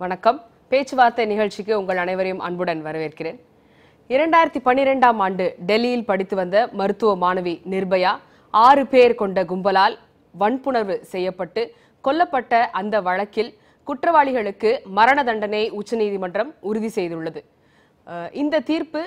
வணக்கம். பேச்சுவார்த்தை நிகழ்ச்சிக்கு உங்கள் அனைவரையும் அன்புடன் வரவேற்கிறேன். 2012ஆம் ஆண்டு டெல்லியில் படித்து வந்த மருத்துவ மாணவி நிர்பயா 6 பேர் கொண்ட கும்பலால் வன்புணர்வு செய்யப்பட்டு கொல்லப்பட்ட அந்த வழக்கில் குற்றவாளிகளுக்கு மரண தண்டனை உச்சநீதிமன்றம் உறுதி செய்துள்ளது. இந்த தீர்ப்பு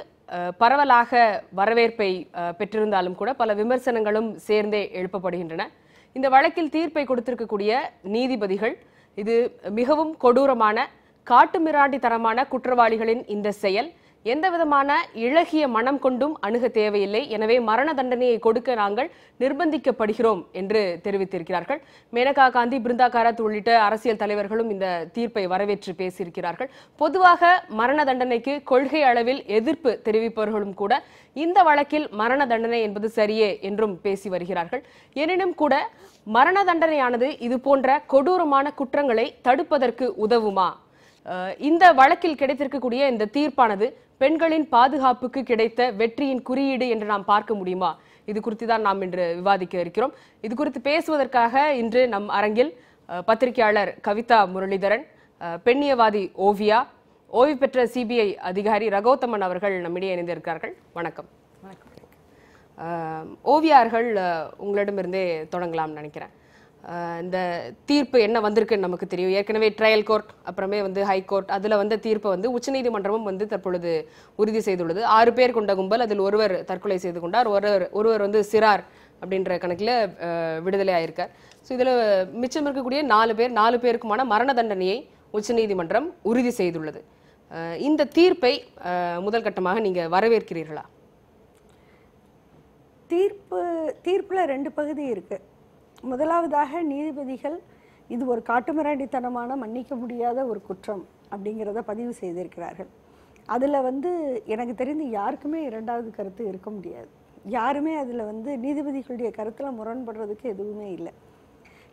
பரவலாக வரவேற்பை பெற்றிருந்தாலும் கூட பல விமர்சனங்களும் சேர்ந்தே எழுப்பப்படுகின்றன. இந்த வழக்கில் தீர்ப்பை கொடுத்திருக்கக்கூடிய நீதிபதிகள் இது மிகவும் கொடூரமான காட்டுமிராண்டித்தனமான குற்றவாளிகளின் இந்த செயல் எந்த விதமான இளகிய மனம் கொண்டும் அணுக தேவையில்லை, எனவே மரண தண்டனையை கொடுக்க நாங்கள் நிர்பந்திக்கப்படுகிறோம் என்று தெரிவித்திருக்கிறார்கள். மேனகா காந்தி, பிருந்தா காரத் உள்ளிட்ட அரசியல் தலைவர்களும் இந்த தீர்ப்பை வரவேற்று பேசியிருக்கிறார்கள். பொதுவாக மரண தண்டனைக்கு கொள்கை அளவில் எதிர்ப்பு தெரிவிப்பவர்களும் கூட இந்த வழக்கில் மரண தண்டனை என்பது சரியே என்றும் பேசி வருகிறார்கள். எனினும் கூட மரண தண்டனையானது இது போன்ற கொடூரமான குற்றங்களை தடுப்பதற்கு உதவுமா? இந்த வழக்கில் கிடைத்திருக்கக்கூடிய இந்த தீர்ப்பானது பெண்களின் பாதுகாப்புக்கு கிடைத்த வெற்றியின் குறியீடு என்று நாம் பார்க்க முடியுமா? இது குறித்து தான் நாம் இன்று விவாதிக்க இருக்கிறோம். இது குறித்து பேசுவதற்காக இன்று நம் அரங்கில் பத்திரிகையாளர் கவிதா முரளிதரன், பெண்ணியவாதி ஓவியா, ஓய்வு பெற்ற சிபிஐ அதிகாரி ரகோத்தமன் அவர்கள் நம்மிடையே இணைந்திருக்கிறார்கள். வணக்கம். ஓவியார்கள், உங்களிடமிருந்தே தொடங்கலாம்னு நினைக்கிறேன். இந்த தீர்ப்பு என்ன வந்திருக்குன்னு நமக்கு தெரியும். ஏற்கனவே ட்ரையல் கோர்ட், அப்புறமே ஹைகோர்ட், அதில் தீர்ப்பை உச்சநீதிமன்றமும் தற்பொழுது உறுதி செய்துள்ளது. 6 பேர் கொண்ட கும்பல், அதில் ஒருவர் தற்கொலை செய்து கொண்டார், ஒருவர் சிறார் அப்படின்ற கணக்கில் விடுதலை ஆயிருக்கார். ஸோ இதில் மிச்சம் இருக்கக்கூடிய 4 பேருக்குமான மரண தண்டனையை உச்சநீதிமன்றம் உறுதி செய்துள்ளது. இந்த தீர்ப்பை முதல் கட்டமாக நீங்க வரவேற்கிறீர்களா? தீர்ப்புல 2 பகுதி இருக்கு. முதலாவதாக நீதிபதிகள் இது ஒரு காட்டுமிராண்டித்தனமான மன்னிக்க முடியாத ஒரு குற்றம் அப்படிங்கிறத பதிவு செய்திருக்கிறார்கள். அதில் எனக்கு தெரிந்து யாருக்குமே இரண்டாவது கருத்து இருக்க முடியாது. யாருமே அதில் நீதிபதிகளுடைய கருத்தில் முரண்படுறதுக்கு எதுவுமே இல்லை.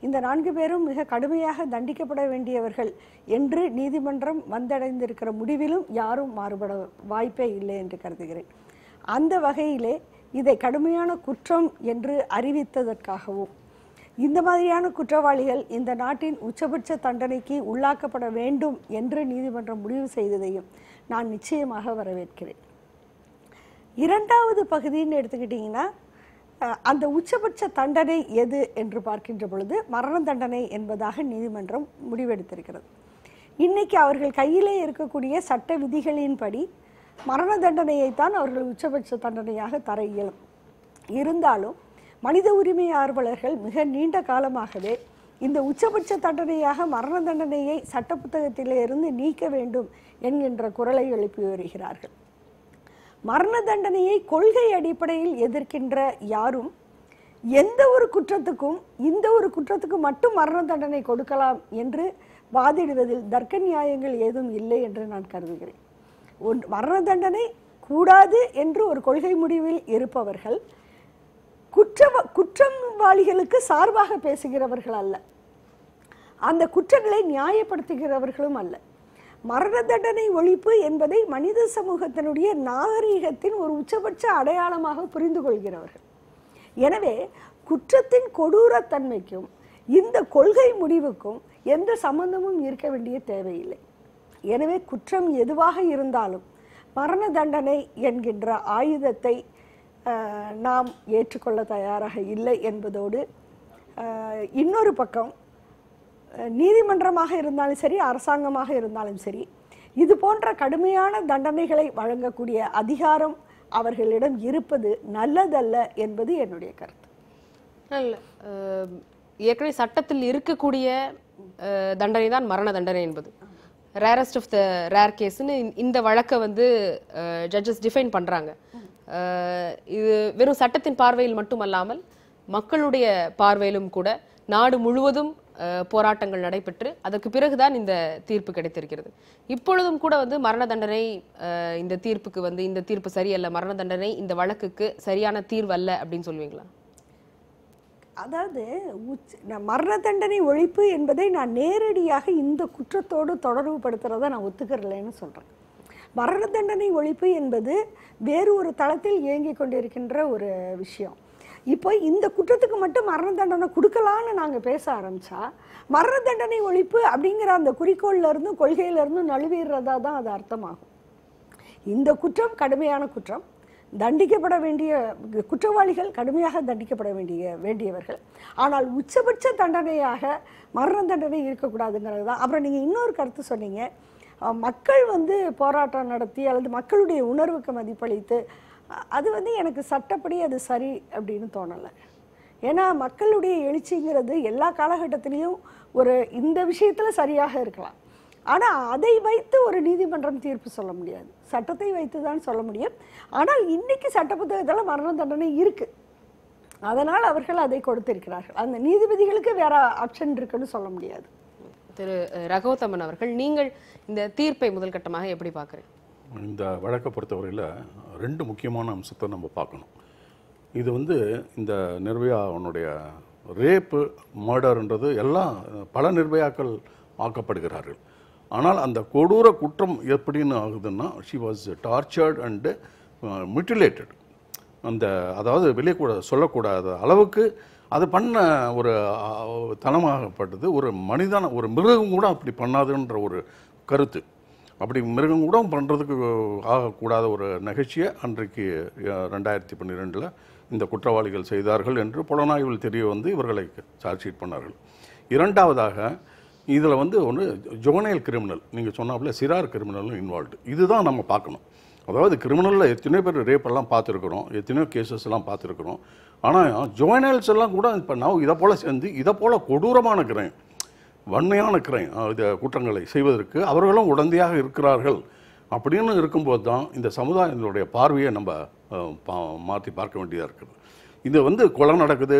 இந்த 4 பேரும் மிக கடுமையாக தண்டிக்கப்பட வேண்டியவர்கள் என்று நீதிமன்றம் வந்தடைந்திருக்கிற முடிவிலும் யாரும் மாறுபட வாய்ப்பே இல்லை என்று கருதுகிறேன். அந்த வகையிலே இதை கடுமையான குற்றம் என்று அறிவித்ததற்காகவும் இந்த மாதிரியான குற்றவாளிகள் இந்த நாட்டின் உச்சபட்ச தண்டனைக்கு உள்ளாக்கப்பட வேண்டும் என்று நீதிமன்றம் முடிவு செய்ததையும் நான் நிச்சயமாக வரவேற்கிறேன். இரண்டாவது பகுதின்னு எடுத்துக்கிட்டிங்கன்னா, அந்த உச்சபட்ச தண்டனை எது என்று பார்க்கின்ற பொழுது மரண தண்டனை என்பதாக நீதிமன்றம் முடிவெடுத்திருக்கிறது. இன்னைக்கு அவர்கள் கையிலே இருக்கக்கூடிய சட்ட விதிகளின்படி மரண தண்டனையைத்தான் அவர்கள் உச்சபட்ச தண்டனையாக தர இயலும். இருந்தாலும் மனித உரிமை ஆர்வலர்கள் மிக நீண்ட காலமாகவே இந்த உச்சபட்ச தண்டனையாக மரண தண்டனையை சட்ட புத்தகத்திலிருந்து நீக்க வேண்டும் என்கின்ற குரலை எழுப்பி வருகிறார்கள். மரண தண்டனையை கொள்கை அடிப்படையில் எதிர்க்கின்ற யாரும் எந்த ஒரு குற்றத்துக்கும் இந்த ஒரு குற்றத்துக்கு மட்டும் மரண தண்டனை கொடுக்கலாம் என்று வாதிடுவதில் தர்க்க நியாயங்கள் ஏதும் இல்லை என்று நான் கருதுகிறேன். மரண தண்டனை கூடாது என்று ஒரு கொள்கை முடிவில் இருப்பவர்கள் குற்றவாளிகளுக்கு சார்பாக பேசுகிறவர்கள் அல்ல, அந்த குற்றங்களை நியாயப்படுத்துகிறவர்களும் அல்ல. மரண தண்டனை ஒழிப்பு என்பதை மனித சமூகத்தினுடைய நாகரீகத்தின் ஒரு உச்சபட்ச அடையாளமாக புரிந்து கொள்கிறவர்கள். எனவே குற்றத்தின் கொடூரத்தன்மைக்கும் இந்த கொள்கை முடிவுக்கும் எந்த சம்பந்தமும் இருக்க வேண்டிய தேவையில்லை. எனவே குற்றம் எதுவாக இருந்தாலும் மரண தண்டனை என்கின்ற ஆயுதத்தை நாம் ஏற்றுக்கொள்ள தயாராக இல்லை என்பதோடு, இன்னொரு பக்கம் நீதிமன்றமாக இருந்தாலும் சரி, அரசாங்கமாக இருந்தாலும் சரி, இது போன்ற கடுமையான தண்டனைகளை வழங்கக்கூடிய அதிகாரம் அவர்களிடம் இருப்பது நல்லதல்ல என்பது என்னுடைய கருத்து. நல்ல, ஏற்கனவே சட்டத்தில் இருக்கக்கூடிய தண்டனை தான் மரண தண்டனை என்பது. ரேரஸ்ட் ஆஃப் த ரேர் கேஸ்ன்னு இந்த வழக்கை ஜட்ஜஸ் டிஃபைன் பண்றாங்க. இது வெறும் சட்டத்தின் பார்வையில் மட்டுமல்லாமல் மக்களுடைய பார்வையிலும் கூட நாடு முழுவதும் போராட்டங்கள் நடைபெற்று அதற்கு பிறகுதான் இந்த தீர்ப்பு கிடைத்திருக்கிறது. இப்பொழுதும் கூட மரண தண்டனை இந்த தீர்ப்புக்கு இந்த தீர்ப்பு சரியல்ல, மரண தண்டனை இந்த வழக்குக்கு சரியான தீர்வு அல்ல அப்படின்னு சொல்லுவீங்களா? அதாவது மரண தண்டனை ஒழிப்பு என்பதை நான் நேரடியாக இந்த குற்றத்தோடு தொடர்பு படுத்துறதை நான் ஒத்துக்கிறலைன்னு சொல்றேன். மரண தண்டனை ஒழிப்பு என்பது வேறு ஒரு தளத்தில் இயங்கிக் கொண்டிருக்கின்ற ஒரு விஷயம். இப்போ இந்த குற்றத்துக்கு மட்டும் மரண தண்டனை கொடுக்கலான்னு நாங்கள் பேச ஆரம்பித்தா மரண தண்டனை ஒழிப்பு அப்படிங்கிற அந்த குறிக்கோள்ல இருந்தும் கொள்கையில இருந்தும் நழுவிடுறதா தான் அது அர்த்தமாகும். இந்த குற்றம் கடுமையான குற்றம், தண்டிக்கப்பட வேண்டிய குற்றவாளிகள் கடுமையாக தண்டிக்கப்பட வேண்டியவர்கள். ஆனால் உச்சபட்ச தண்டனையாக மரண தண்டனை இருக்கக்கூடாதுங்கிறது தான். அப்புறம் நீங்கள் இன்னொரு கருத்து சொன்னீங்க, மக்கள் போராட்டம் நடத்தி அல்லது மக்களுடைய உணர்வுக்கு மதிப்பளித்து, அது எனக்கு சட்டப்படி அது சரி அப்படின்னு தோணலை. ஏன்னா மக்களுடைய எழுச்சிங்கிறது எல்லா காலகட்டத்திலையும் இந்த விஷயத்தில் சரியாக இருக்கலாம். ஆனால் அதை வைத்து ஒரு நீதிமன்றம் தீர்ப்பு சொல்ல முடியாது, சட்டத்தை வைத்து தான் சொல்ல முடியும். ஆனால் இன்னைக்கு சட்ட புத்தகத்தில் மரண தண்டனை இருக்கு, அதனால் அவர்கள் அதை கொடுத்திருக்கிறார்கள். அந்த நீதிபதிகளுக்கு வேற ஆப்ஷன் இருக்குன்னு சொல்ல முடியாது. திரு ரகோத்தமன் அவர்கள், நீங்கள் இந்த தீர்ப்பை முதல் கட்டமாக எப்படி பார்க்குறீங்க? இந்த வழக்கை பொறுத்தவரையில் 2 முக்கியமான அம்சத்தை நம்ம பார்க்கணும். இது இந்த நிர்பயாவுடைய ரேப்பு மர்டர்ன்றது எல்லாம் பல நிர்பயாக்கள் ஆக்கப்படுகிறார்கள். ஆனால் அந்த கொடூர குற்றம் எப்படின்னு ஆகுதுன்னா, ஷி வாஸ் டார்ச்சர்ட் அண்டு மிட்டிலேட்டட். அதாவது வெளியே கூட சொல்லக்கூடாத அளவுக்கு அது பண்ண ஒரு தனமாகப்பட்டது. ஒரு மிருகம் கூட அப்படி பண்ணாதுன்ற ஒரு கருத்து. அப்படி மிருகம் கூட பண்ணுறதுக்கு ஆகக்கூடாத ஒரு நிகழ்ச்சியை அன்றைக்கு 2012 இந்த குற்றவாளிகள் செய்தார்கள் என்று புலனாய்வில் தெரிய இவர்களை சார்ஜ் ஷீட் பண்ணார்கள். இரண்டாவதாக இதில் ஒன்று ஜுவனைல் கிரிமினல், நீங்கள் சொன்னாப்புல சிறார் கிரிமினலும் இன்வால்வ்டு. இதுதான் நம்ம பார்க்கணும். அதாவது கிரிமினலில் எத்தனையோ பேர் ரேப்பெல்லாம் பார்த்துருக்குறோம், எத்தனையோ கேசஸ் எல்லாம் பார்த்துருக்குறோம். ஆனால் ஜுவனைல்ஸ் எல்லாம் கூட இப்போ நான் இதை போல் சேர்ந்து இதை போல் கொடூரமான கிரைம், வன்மையான கிரைம், இந்த குற்றங்களை செய்வதற்கு அவர்களும் உடந்தையாக இருக்கிறார்கள். அப்படின்னு இருக்கும்போது தான் இந்த சமுதாயத்தினுடைய பார்வையை நம்ம மாற்றி பார்க்க வேண்டியதாக இருக்குது. இது கொலை நடக்குது,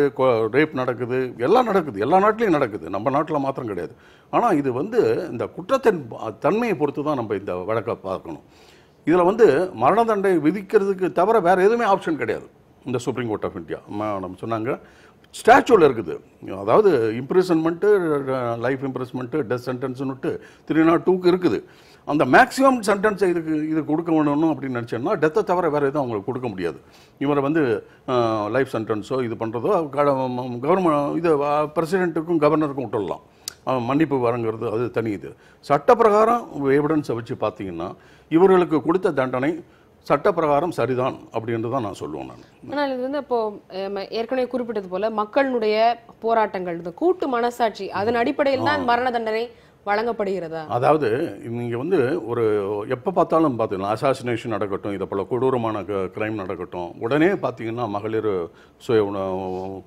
ரேப் நடக்குது, எல்லாம் நடக்குது, எல்லா நாட்டிலையும் நடக்குது, நம்ம நாட்டில் மாத்திரம் கிடையாது. ஆனால் இது இந்த குற்றத்தின் தன்மையை பொறுத்து தான் நம்ம இந்த வழக்கை பார்க்கணும். இதில் மரண தண்டனை விதிக்கிறதுக்கு தவிர வேறு எதுவுமே ஆப்ஷன் கிடையாது. இந்த சுப்ரீம் கோர்ட் ஆஃப் இந்தியா நம்ம சொன்னாங்க ஸ்டாச்சுவில் இருக்குது. அதாவது இம்ப்ரிசன்மெண்ட்டு, லைஃப் இம்ப்ரிசன்மெண்ட்டு, டெத் சென்டென்ஸ்னுட்டு 302 இருக்குது. அந்த மேக்ஸிமம் சென்டென்ஸை இது கொடுக்க வேணும் அப்படின்னு நினச்சேன்னா டெத்தை தவிர வேறு எதுவும் அவங்களுக்கு கொடுக்க முடியாது. இவரை லைஃப் சென்டென்ஸோ இது பண்ணுறதோ கவர்மெண்ட் இது பிரசிடெண்ட்டுக்கும் கவர்னருக்கும் விட்டுடலாம், மன்னிப்பு வழங்குறது அது தனி. இது சட்டப்பிரகாரம் எவிடன்ஸை வச்சு பார்த்தீங்கன்னா இவர்களுக்கு கொடுத்த தண்டனை சட்டப்பிரகாரம் சரிதான் அப்படின்றது தான் நான் சொல்லுவேன். ஆனால் இது அப்போ ஏற்கனவே குறிப்பிட்டது போல மக்களுடைய போராட்டங்கள், இந்த கூட்டு மனசாட்சி, அதன் அடிப்படையில் தான் மரண தண்டனை வழங்கப்படுகிறதா? அதாவது நீங்கள் ஒரு எப்போ பார்த்தாலும் பார்த்தீங்கன்னா அசாசினேஷன் நடக்கட்டும், இதை போல் கொடூரமான கிரைம் நடக்கட்டும், உடனே பார்த்தீங்கன்னா மகளிர் சுய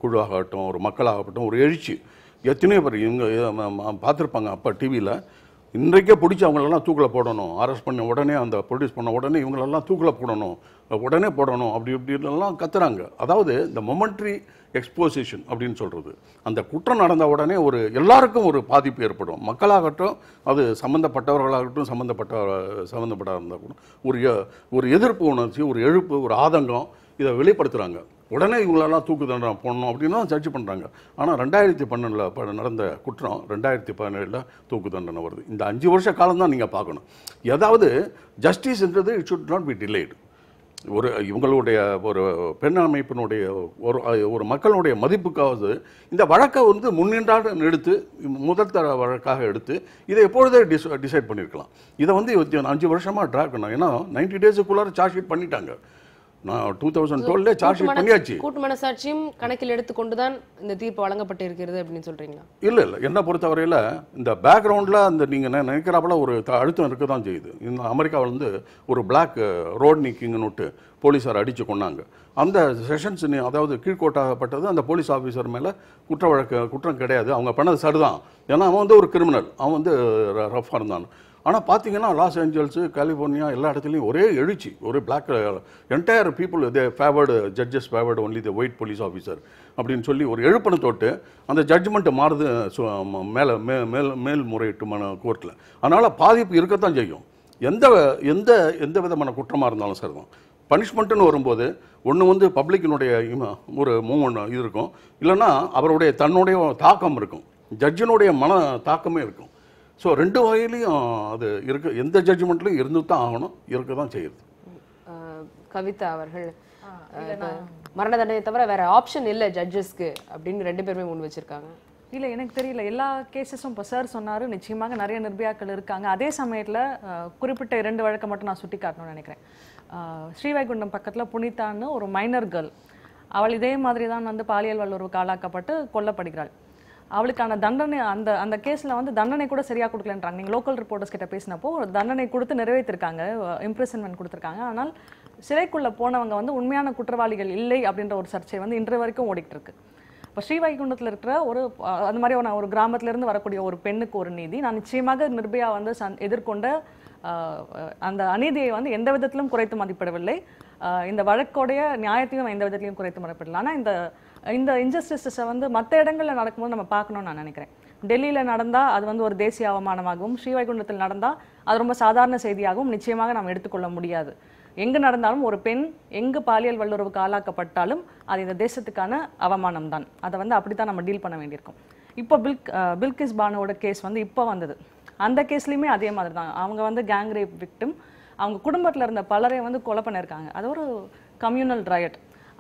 குழு ஆகட்டும், ஒரு மக்களாகட்டும், ஒரு எழுச்சி. எத்தனையோ பேர் இவங்க பார்த்துருப்பாங்க அப்போ டிவியில், இன்றைக்கே பிடிச்சி அவங்களெல்லாம் தூக்கில் போடணும், அரெஸ்ட் பண்ண உடனே அந்த ப்ரொடியூஸ் பண்ண உடனே இவங்களெல்லாம் தூக்கில் போடணும், உடனே போடணும், அப்படி இப்படிலாம் கத்துறாங்க. அதாவது இந்த மொமெண்ட்ரி எக்ஸ்போசிஷன் அப்படின்னு சொல்கிறது, அந்த குற்றம் நடந்த உடனே எல்லாருக்கும் ஒரு பாதிப்பு ஏற்படும். மக்களாகட்டும், அது சம்மந்தப்பட்டவர்களாகட்டும், சம்மந்தப்பட்ட இருந்தால் கூட ஒரு எதிர்ப்பு உணர்ச்சி, ஒரு எழுப்பு, ஒரு ஆதங்கம், இதை வெளிப்படுத்துகிறாங்க. உடனே இவங்களெல்லாம் தூக்கு தண்டனை போடணும் அப்படின்னு தான் சர்ச் பண்ணுறாங்க. ஆனால் 2012 நடந்த குற்றம் 2017 தூக்கு தண்டனை வருது. இந்த 5 வருஷ காலம் தான் நீங்கள் பார்க்கணும். ஏதாவது ஜஸ்டிஸ்ன்றது it should not be delayed. இவங்களுடைய ஒரு பெண் அமைப்பினுடைய ஒரு மக்களுடைய மதிப்புக்காவது இந்த வழக்கை முன்னின்றாக எடுத்து முதல் தர வழக்காக எடுத்து இதை எப்பொழுதே டிசைட் பண்ணியிருக்கலாம். இதை 5 வருஷமாக ட்ராக் பண்ணாங்க. ஏன்னா 90 டேஸுக்குள்ளார சார்ஜ் ஷீட் பண்ணிட்டாங்க. நான் 2012 சார்ஜ் ஷீட் பண்ணியாச்சு. கூட்டு மனசாட்சியும் கணக்கில் எடுத்துக்கொண்டு தான் இந்த தீர்ப்பு வழங்கப்பட்டிருக்கிறது அப்படின்னு சொல்றீங்களா? இல்லை, என்ன பொறுத்தவரையில் இந்த பேக்ரவுண்டில் நீங்கள் நினைக்கிறாப்புல ஒரு அழுத்தம் இருக்க தான் செய்யுது. இந்த அமெரிக்காவில் ஒரு பிளாக் ரோட் நீக்கிங்னுட்டு போலீஸார் அடித்து கொண்டாங்க. அந்த செஷன்ஸ் அதாவது கீழ்கோட்டாகப்பட்டது அந்த போலீஸ் ஆஃபீஸர் மேலே குற்றம் கிடையாது, அவங்க பண்ணது சரிதான். ஏன்னா அவன் ஒரு கிரிமினல், அவன் ரஃபாக இருந்தான். ஆனால் பார்த்தீங்கன்னா லாஸ் ஏஞ்சல்ஸு, கலிஃபோர்னியா எல்லா இடத்துலையும் ஒரே எழுச்சி, ஒரு black entire people favoured judges favoured only the white police officer அப்படின்னு சொல்லி ஒரு எழுப்பணை தொட்டு அந்த ஜட்ஜ்மெண்ட்டு மாறுது மேல்முறையீட்டு கோர்ட்டில். அதனால் பாதிப்பு இருக்கத்தான் செய்யும். எந்த விதமான குற்றமாக இருந்தாலும் சரி தான். பனிஷ்மெண்ட்டுன்னு வரும்போது ஒன்று பப்ளிக்கினுடைய ஒரு மூவ்மெண்ட் இது இருக்கும், இல்லைன்னா அவருடைய தன்னுடைய தாக்கம் இருக்கும், ஜட்ஜினுடைய மன தாக்கமே இருக்கும். ஸோ 2 வகையிலையும் அது எந்த ஜட்ஜ்மெண்ட்லையும் இருந்து தான் ஆகணும், இருக்க தான் செய்யுது. கவிதா அவர்கள் மரண தண்டனை தவிர வேற ஆப்ஷன் இல்ல ஜட்ஜஸ்க்கு அப்படின்னு 2 பேருமே முன் வச்சிருக்காங்க. இல்லை, எனக்கு தெரியல. எல்லா கேசஸும் இப்போ சார் சொன்னார், நிச்சயமாக நிறைய நிர்பயாக்கள் இருக்காங்க. அதே சமயத்தில் குறிப்பிட்ட 2 வழக்கை மட்டும் நான் சுட்டி காட்டணும்னு நினைக்கிறேன். ஸ்ரீவைகுண்டம் பக்கத்தில் புனிதான்னு ஒரு மைனர் கேர்ள், அவள் இதே மாதிரி தான் வந்து பாலியல் வல்லுறவுக்கு ஆளாக்கப்பட்டு கொல்லப்படுகிறாள். அவளுக்கான தண்டனை அந்த கேஸில் வந்து தண்டனை கூட சரியாக கொடுக்கலன்றாங்க. நீங்கள் லோக்கல் ரிப்போர்ட்டர்ஸ் கிட்ட பேசினப்போ தண்டனை கொடுத்து நிறைவேற்றிருக்காங்க, இம்ப்ரெசன்மெண்ட் கொடுத்துருக்காங்க. ஆனால் சிறைக்குள்ளே போனவங்க வந்து உண்மையான குற்றவாளிகள் இல்லை அப்படின்ற ஒரு சர்ச்சை வந்து இன்று வரைக்கும் ஓடிட்டு இருக்கு. இப்போ ஸ்ரீவைகுண்டத்தில் இருக்கிற அந்த மாதிரி ஒரு கிராமத்திலேருந்து வரக்கூடிய ஒரு பெண்ணுக்கு ஒரு நீதி, நான் நிச்சயமாக நிர்பயா வந்து எதிர்கொண்ட அந்த அநீதியை வந்து எந்த விதத்திலும் குறைத்து மதிப்பிடவில்லை. இந்த வழக்கோடைய நியாயத்தையும் எந்த விதத்திலையும் குறைத்து மதிப்பிடல. ஆனால் இந்த இன்ஜஸ்டிஸை வந்து மற்ற இடங்களில் நடக்கும்போது நம்ம பார்க்கணும்னு நான் நினைக்கிறேன். டெல்லியில் நடந்தால் அது வந்து ஒரு தேசிய அவமானமாகவும், ஸ்ரீவைகுண்டத்தில் நடந்தால் அது ரொம்ப சாதாரண செய்தியாகவும் நிச்சயமாக நாம் எடுத்துக்கொள்ள முடியாது. எங்கு நடந்தாலும் ஒரு பெண் எங்கு பாலியல் வல்லுறவுக்கு ஆளாக்கப்பட்டாலும் அது இந்த தேசத்துக்கான அவமானம் தான். அதை வந்து அப்படி தான் நம்ம டீல் பண்ண வேண்டியிருக்கும். இப்போ பில்கிஸ் பானுவோட கேஸ் வந்து இப்போ வந்தது. அந்த கேஸ்லையுமே அதே மாதிரி தான். அவங்க வந்து கேங் ரேப் விக்டிம், அவங்க குடும்பத்தில் இருந்த பலரை வந்து கொலை பண்ணியிருக்காங்க. அது ஒரு கம்யூனல் ரையட்.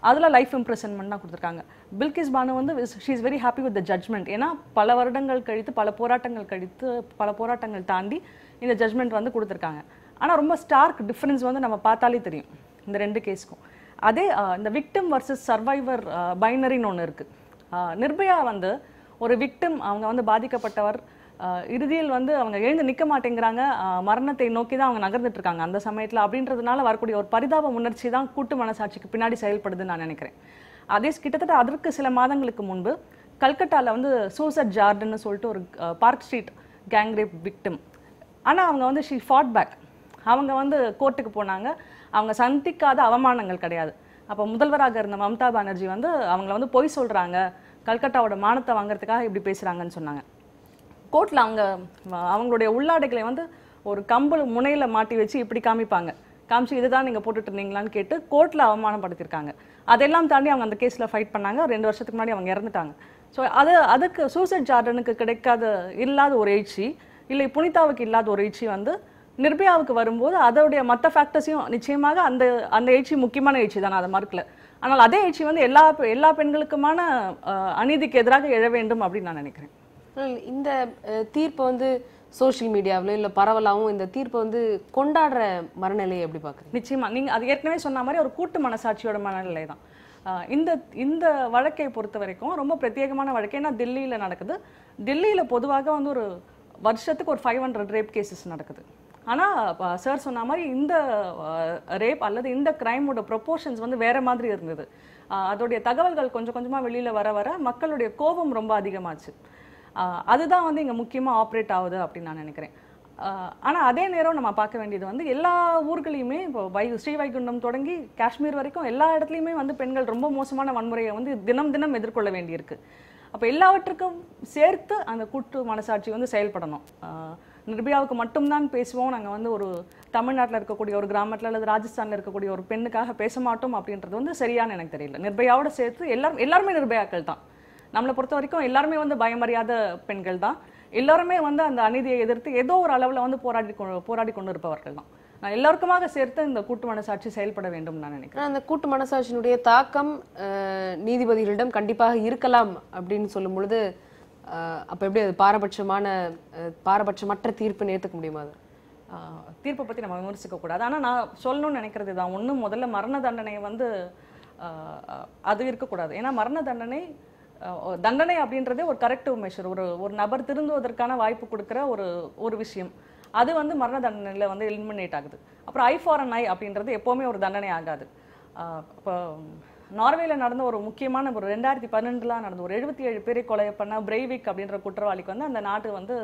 அதில் லைஃப் இம்ப்ரெசன்மெண்ட் தான் கொடுத்துருக்காங்க. பில்கிஸ் பானு வந்து she is very happy with the judgement. ஏன்னா பல வருடங்கள் கழித்து பல போராட்டங்கள் தாண்டி இந்த ஜட்மெண்ட் வந்து கொடுத்துருக்காங்க. ஆனால் ரொம்ப ஸ்டார்க் டிஃப்ரென்ஸ் வந்து நம்ம பார்த்தாலே தெரியும் இந்த 2 கேஸுக்கும். அதே இந்த விக்டிம் வர்சஸ் சர்வைவர் பைனரின்னு ஒன்று இருக்குது. நிர்பயா வந்து ஒரு விக்டிம், அவங்க வந்து பாதிக்கப்பட்டவர், இறுதியில் வந்து அவங்க எழுந்து நிற்க மாட்டேங்கிறாங்க, மரணத்தை நோக்கி தான் அவங்க நகர்ந்துட்டு இருக்காங்க அந்த சமயத்தில். அப்படின்றதுனால வரக்கூடிய ஒரு பரிதாப உணர்ச்சி தான் கூட்டு மனசாட்சிக்கு பின்னாடி செயல்படுதுன்னு நான் நினைக்கிறேன். கிட்டத்தட்ட அதற்கு சில மாதங்களுக்கு முன்பு கல்கட்டாவில் வந்து சூசட் ஜார்டன்னு சொல்லிட்டு ஒரு park street gang rape victim. ஆனால் அவங்க வந்து ஷீ ஃபாட் பேக். அவங்க வந்து கோர்ட்டுக்கு போனாங்க. அவங்க சந்திக்காத அவமானங்கள் கிடையாது. அப்போ முதல்வராக இருந்த மம்தா பானர்ஜி வந்து அவங்கள வந்து பொய் சொல்கிறாங்க, கல்கட்டாவோட மானத்தை வாங்குறதுக்காக இப்படி பேசுகிறாங்கன்னு சொன்னாங்க. கோர்ட்டில் அவங்களுடைய உள்ளாடைகளை வந்து ஒரு கம்பு முனையில் மாட்டி வச்சு இப்படி காமிச்சு இதுதான் நீங்கள் போட்டுட்டு இருந்தீங்களான்னு கேட்டு கோர்ட்டில் அவமானப்படுத்தியிருக்காங்க. அதெல்லாம் தாண்டி அவங்க அந்த கேஸில் ஃபைட் பண்ணாங்க. 2 வருஷத்துக்கு முன்னாடி அவங்க இறந்துட்டாங்க. ஸோ அதுக்கு சூசைட் ஜார்டனுக்கு இல்லாத ஒரு எழுச்சி, இல்லை புனிதாவுக்கு இல்லாத ஒரு எழுச்சி வந்து நிர்பயாவுக்கு வரும்போது அதோடைய மற்ற ஃபேக்டர்ஸையும் நிச்சயமாக அந்த எழுச்சி முக்கியமான எழுச்சி தான், அதை மறுக்கல. ஆனால் அதே எழுச்சி வந்து எல்லா பெண்களுக்குமான அநீதிக்கு எதிராக எழ வேண்டும் அப்படின்னு நான் நினைக்கிறேன். இந்த தீர்ப்பை வந்து சோஷியல் மீடியாவிலும் இல்லை பரவலாகவும் இந்த தீர்ப்பை வந்து கொண்டாடுற மனநிலையை எப்படி பார்க்குறீங்க? நிச்சயமா நீங்கள் அது ஏற்கனவே சொன்ன மாதிரி ஒரு கூட்டு மனசாட்சியோட மனநிலை தான். இந்த வழக்கை பொறுத்த வரைக்கும் ரொம்ப பிரத்யேகமான வழக்கு. ஏன்னா டெல்லியில் நடக்குது. டெல்லியில் பொதுவாக வந்து ஒரு வருஷத்துக்கு ஒரு 500 ரேப் கேசஸ் நடக்குது. ஆனால் சார் சொன்ன மாதிரி இந்த ரேப் அல்லது இந்த கிரைமோட ப்ரொப்போர்ஷன்ஸ் வந்து வேற மாதிரி இருந்தது. அதோடைய தகவல்கள் கொஞ்சம் கொஞ்சமாக வெளியில் வர மக்களுடைய கோபம் ரொம்ப அதிகமாச்சு. அதுதான் வந்து இங்கே முக்கியமாக ஆப்ரேட் ஆகுது அப்படின்னு நான் நினைக்கிறேன். ஆனால் அதே நேரம் நம்ம பார்க்க வேண்டியது வந்து எல்லா ஊர்களையுமே இப்போ ஸ்ரீவைகுண்டம் தொடங்கி காஷ்மீர் வரைக்கும் எல்லா இடத்துலையுமே வந்து பெண்கள் ரொம்ப மோசமான வன்முறையை வந்து தினம் எதிர்கொள்ள வேண்டியிருக்கு. அப்போ எல்லாவற்றுக்கும் சேர்த்து அந்த கூட்டு மனசாட்சி வந்து செயல்படணும். நிர்பயாவுக்கு மட்டும்தான் பேசுவோம், நாங்கள் வந்து ஒரு தமிழ்நாட்டில் இருக்கக்கூடிய ஒரு கிராமத்தில் அல்லது ராஜஸ்தானில் இருக்கக்கூடிய ஒரு பெண்ணுக்காக பேச மாட்டோம் அப்படின்றது வந்து சரியான எனக்கு தெரியல. நிர்பயாவோட சேர்த்து எல்லாருமே நிர்பயாக்கள் தான். நம்மளை பொறுத்த வரைக்கும் எல்லாருமே வந்து பயமறியாத பெண்கள் தான். எல்லாருமே வந்து அந்த அநீதியை எதிர்த்து ஏதோ ஒரு அளவில் வந்து போராடி கொண்டு இருப்பவர்கள் தான். நான் எல்லாருக்குமாக சேர்த்து இந்த கூட்டு மனசாட்சி செயல்பட வேண்டும் நான் நினைக்கிறேன். அந்த கூட்டு மனசாட்சியினுடைய தாக்கம் நீதிபதிகளிடம் கண்டிப்பாக இருக்கலாம் அப்படின்னு சொல்லும் பொழுது அப்போ எப்படி அது பாரபட்சமற்ற தீர்ப்பு ஏற்றுக்க முடியுமா? அது தீர்ப்பை பற்றி நம்ம விமர்சிக்க கூடாது. ஆனால் நான் சொல்லணும்னு நினைக்கிறது தான், ஒன்று முதல்ல மரண தண்டனை வந்து அது இருக்கக்கூடாது. ஏன்னா மரண தண்டனை அப்படின்றதே ஒரு கரெக்டிவ் மெஷர், ஒரு நபர் திருந்துவதற்கான வாய்ப்பு கொடுக்குற ஒரு விஷயம். அது வந்து மரண தண்டனையில் வந்து எலிமினேட் ஆகுது. அப்புறம் ஐ ஃபார் அன் ஐ அப்படின்றது எப்போவுமே ஒரு தண்டனை ஆகாது. இப்போ நார்வேல நடந்த ஒரு முக்கியமான ஒரு 2012 நடந்த ஒரு 77 பேரை கொலை பண்ண பிரெய்விக் அப்படின்ற குற்றவாளிக்கு வந்து அந்த நாடு வந்து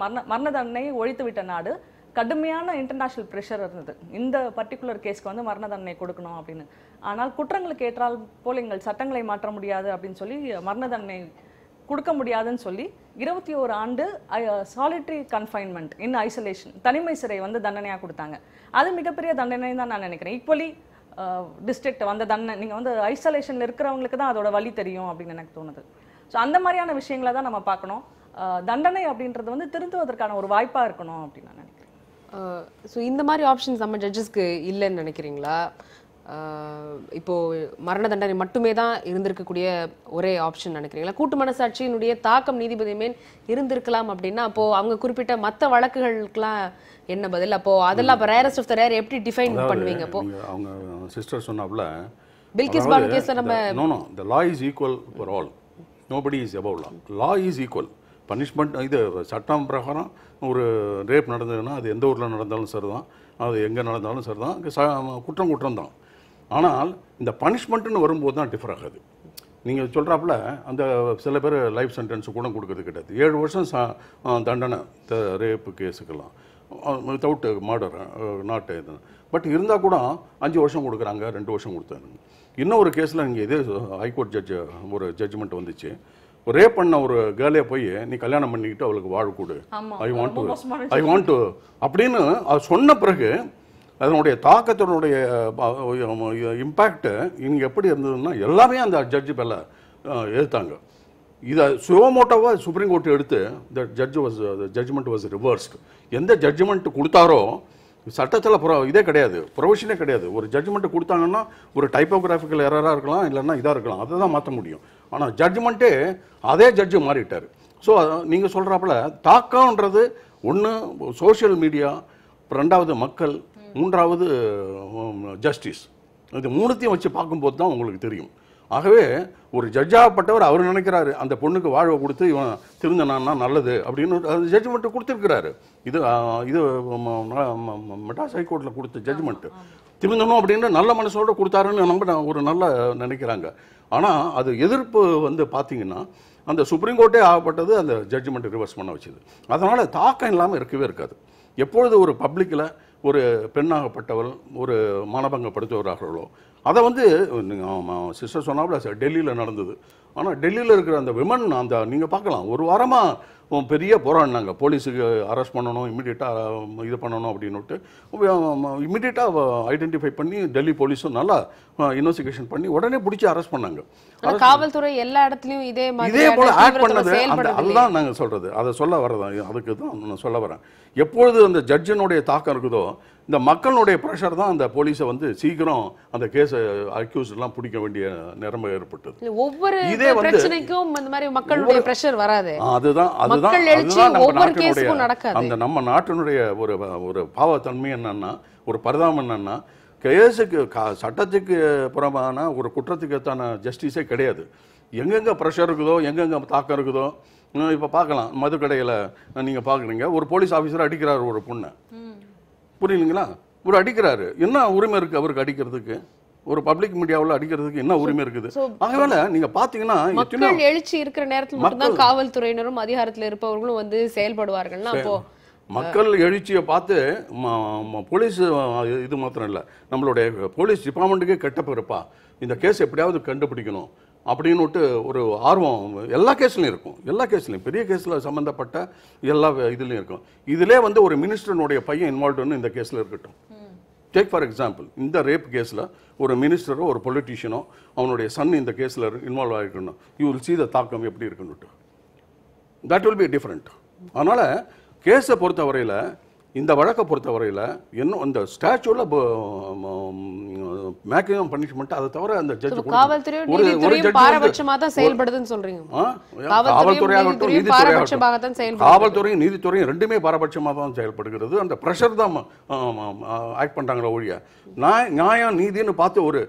மரண தண்டனையை ஒழித்து விட்ட நாடு. கடுமையான இன்டர்நேஷனல் ப்ரெஷர் இருந்தது இந்த பர்டிகுலர் கேஸ்க்கு வந்து மரண தண்டனை கொடுக்கணும் அப்படின்னு. ஆனால் குற்றங்களுக்கு ஏற்றால் போல் எங்கள் சட்டங்களை மாற்ற முடியாது அப்படின்னு சொல்லி மரண தண்டனை கொடுக்க முடியாதுன்னு சொல்லி 21 ஆண்டு சாலிட்டரி கன்ஃபைன்மெண்ட் இன் ஐசோலேஷன், தனிமை சிறை வந்து தண்டனையாக கொடுத்தாங்க. அது மிகப்பெரிய தண்டனை தான் நான் நினைக்கிறேன். ஈக்குவலி டிஸ்ட்ரிக்ட் வந்த தண்டனை நீங்கள் வந்து ஐசோலேஷனில் இருக்கிறவங்களுக்கு தான் அதோட வலி தெரியும் அப்படின்னு எனக்கு தோணுது. ஸோ அந்த மாதிரியான விஷயங்களை தான் நம்ம பார்க்கணும். தண்டனை அப்படின்றது வந்து திருந்துவதற்கான ஒரு வாய்ப்பாக இருக்கணும் அப்படின்னு நான் நினைக்கிறேன். ஸோ இந்த மாதிரி ஆப்ஷன்ஸ் நம்ம ஜட்ஜஸ்க்கு இல்லைன்னு நினைக்கிறீங்களா? இப்போ மரண தண்டனை மட்டுமே தான் இருந்திருக்கக்கூடிய ஒரே ஆப்ஷன் நினைக்கிறீங்களா? கூட்டு மனசாட்சியினுடைய தாக்கம் நீதிபதி மேல் இருந்திருக்கலாம் அப்படின்னா அப்போ அவங்க குறிப்பிட்ட மற்ற வழக்குகளுக்கெல்லாம் என்ன பதில்? அப்போ அதெல்லாம் இப்போ ரேரஸ்ட் ஆஃப் த ரேர் எப்படி டிஃபைன் பண்ணுவீங்க? அப்போ அவங்க சிஸ்டர் சொன்னாப்ல பில்கிஸ் பானு கேஸ்ல நம்ம no the law is equal for all, nobody is above law is equal. Punishment இது சட்டம் பிரகாரம் ஒரு ரேப் நடந்ததுன்னா அது எந்த ஊரில் நடந்தாலும் சரிதான், அது எங்கே நடந்தாலும் சரிதான், குற்றம் தான். ஆனால் இந்த பனிஷ்மெண்ட்டுன்னு வரும்போது தான் டிஃபர் ஆகுது. நீங்கள் சொல்கிறாப்புல அந்த சில பேர் லைஃப் சென்டென்ஸ் கூட கொடுக்கறது கிடையாது. 7 வருஷம் தண்டனை ரேப்பு கேஸுக்கெல்லாம் வித்தவுட் மர்டர் நாட் இது. பட் இருந்தால் கூட 5 வருஷம் கொடுக்குறாங்க, 2 வருஷம் கொடுத்தாங்க. இன்னொரு கேஸில் இங்கே இதே ஹைகோர்ட் ஜட்ஜு ஒரு ஜட்ஜ்மெண்ட் வந்துச்சு. ரேப் பண்ண ஒரு கேர்ளே போய் நீ கல்யாணம் பண்ணிக்கிட்டு அவளுக்கு வாழ கொடு, ஐ வாண்ட் டு அப்படின்னு அது சொன்ன பிறகு அதனுடைய தாக்கத்தினுடைய இம்பேக்ட் இங்கே எப்படி இருந்ததுன்னா எல்லாமே அந்த ஜட்ஜு மேலே எடுத்தாங்க. இதை சுவமோட்டோவாக சுப்ரீம் கோர்ட் எடுத்து ஜட்ஜ்மெண்ட் வாஸ் ரிவர்ஸ்ட். எந்த ஜட்ஜ்மெண்ட் கொடுத்தாரோ சட்டத்தில் இதே கிடையாது, ப்ரொவிஷனே கிடையாது. ஒரு ஜட்ஜ்மெண்ட் கொடுத்தாங்கன்னா ஒரு டைப்போகிராஃபிக்கல் எரராக இருக்கலாம், இல்லைன்னா இதாக இருக்கலாம், அதை தான் மாற்ற முடியும். ஆனால் ஜட்ஜ்மெண்ட்டே அதே ஜட்ஜு மாறிட்டார். ஸோ நீங்கள் சொல்கிறாப்புல தாக்கம்ன்றது ஒன்று சோஷியல் மீடியா, ரெண்டாவது மக்கள், மூன்றாவது ஜஸ்டிஸ். இது மூணுத்தையும் வச்சு பார்க்கும்போது தான் உங்களுக்கு தெரியும். ஆகவே ஒரு ஜட்ஜாகப்பட்டவர் அவர் நினைக்கிறாரு அந்த பொண்ணுக்கு வாழ்வை கொடுத்து இவன் திருந்தனான்னா நல்லது அப்படின்னு ஜட்ஜ்மெண்ட்டு கொடுத்துருக்கிறாரு. இது மெட்ராஸ் ஹைகோர்ட்டில் கொடுத்த ஜட்ஜ்மெண்ட்டு திருந்தணும் அப்படின்னு நல்ல மனசோடு கொடுத்தாருன்னு நம்ம ஒரு நல்ல நினைக்கிறாங்க. ஆனால் அது எதிர்ப்பு பார்த்தீங்கன்னா அந்த சுப்ரீம் கோர்ட்டே ஆகப்பட்டது அந்த ஜட்ஜ்மெண்ட் ரிவர்ஸ் பண்ண வச்சுது. அதனால் தாக்கம் இல்லாமல் இருக்கவே இருக்காது. எப்பொழுது ஒரு பப்ளிக்கில் ஒரு பெண்ணாகப்பட்டவள் ஒரு மானபங்கப்படுத்துவரார்களோ அதை சிஸ்டர் சொன்னாப்புல டெல்லியில் நடந்தது. ஆனால் டெல்லியில் இருக்கிற அந்த விமன் அந்த நீங்கள் பார்க்கலாம் ஒரு வாரமாக பெரிய போராடினாங்க. போலீஸுக்கு அரெஸ்ட் பண்ணணும், இம்மிடியேட்டாக இது பண்ணணும் அப்படின்னுட்டு இம்மிடியேட்டாக ஐடென்டிஃபை பண்ணி டெல்லி போலீஸும் நல்லா இன்வெஸ்டிகேஷன் பண்ணி உடனே பிடிச்சி அரெஸ்ட் பண்ணாங்க. காவல்துறை எல்லா இடத்துலையும் இதே போல ஆட் பண்ணது அதுதான் நாங்கள் சொல்கிறது. அதை சொல்ல வரதான், அதுக்கு தான் நான் சொல்ல வரேன். எப்பொழுது அந்த ஜட்ஜினுடைய தாக்கம் இருக்குதோ இந்த மக்களுடைய ப்ரெஷர் தான் அந்த போலீஸை சீக்கிரம் அந்த கேஸை அக்யூஸ்ட்லாம் பிடிக்க வேண்டிய நிலைமை ஏற்பட்டது. ஒவ்வொரு பிரச்சனைக்கும் இந்த மாதிரி மக்களுடைய பிரஷர் வராது. அதுதான் அந்த நம்ம நாட்டினுடைய ஒரு பாவத்தன்மை என்னன்னா, ஒரு பரிதாபம் என்னன்னா, கேஸுக்கு சட்டத்துக்கு புறமான ஒரு குற்றத்துக்கு ஏற்றான ஜஸ்டிஸே கிடையாது. எங்கெங்க ப்ரெஷர் இருக்குதோ, எங்கெங்க தாக்கம் இருக்குதோ, இப்போ பார்க்கலாம் மதுக்கடையில் நீங்கள் பார்க்குறீங்க, ஒரு போலீஸ் ஆஃபீஸர் அடிக்கிறார் ஒரு பொண்ணை, புரியுதுங்களா? ஒரு அடிக்கிறாரு, என்ன உரிமை இருக்குது அவருக்கு அடிக்கிறதுக்கு? ஒரு பப்ளிக் மீடியாவில் அடிக்கிறதுக்கு என்ன உரிமை இருக்குது? ஆகவே நீங்க பாத்தீங்கன்னா மக்கள் எழுச்சி இருக்கிற நேரத்தில் மட்டும்தான் காவல்துறையினரும் அதிகாரத்தில் இருப்பவர்களும் செயல்படுவார்கள். அப்போ மக்கள் எழுச்சியை பார்த்து போலீஸ் இது மாத்திரம் இல்லை, நம்மளுடைய போலீஸ் டிபார்ட்மெண்ட்டுக்கே கெட்ட பிறப்பா இந்த கேஸ் எப்படியாவது கண்டுபிடிக்கணும் அப்படின்னுட்டு ஒரு ஆர்வம் எல்லா கேஸ்லையும் இருக்கும். எல்லா கேஸ்லையும் பெரிய கேஸில் சம்மந்தப்பட்ட எல்லா இதுலையும் இருக்கும். இதிலே ஒரு மினிஸ்டருடைய பையன் இன்வால்வ்டுன்னு இந்த கேஸில் இருக்கட்டும். டேக் ஃபார் எக்ஸாம்பிள், இந்த ரேப் கேஸில் ஒரு மினிஸ்டரோ ஒரு பொலிட்டீஷியனோ அவனுடைய சன் இந்த கேஸில் இன்வால்வ் ஆகிருக்கணும். யூ வில் சீ த தாக்கம் எப்படி இருக்குன்னுட்டு. That will be different. அதனால் கேஸை பொறுத்தவரையில், இந்த வழக்கை பொறுத்தவரையில் இன்னும் அந்த ஸ்டாச்சுவில் மேக்ஸிமம் பனிஷ்மெண்ட் அதை தவிர அந்த ஜட்ஜ் காவல்துறையும் நீதித்துறையும் ரெண்டுமே பாரபட்சமாக தான் செயல்படுகிறது. அந்த ப்ரெஷர் தான் ஆக்ட் பண்ணுறாங்களோ ஒழிய நியாயம் நீதினு பார்த்து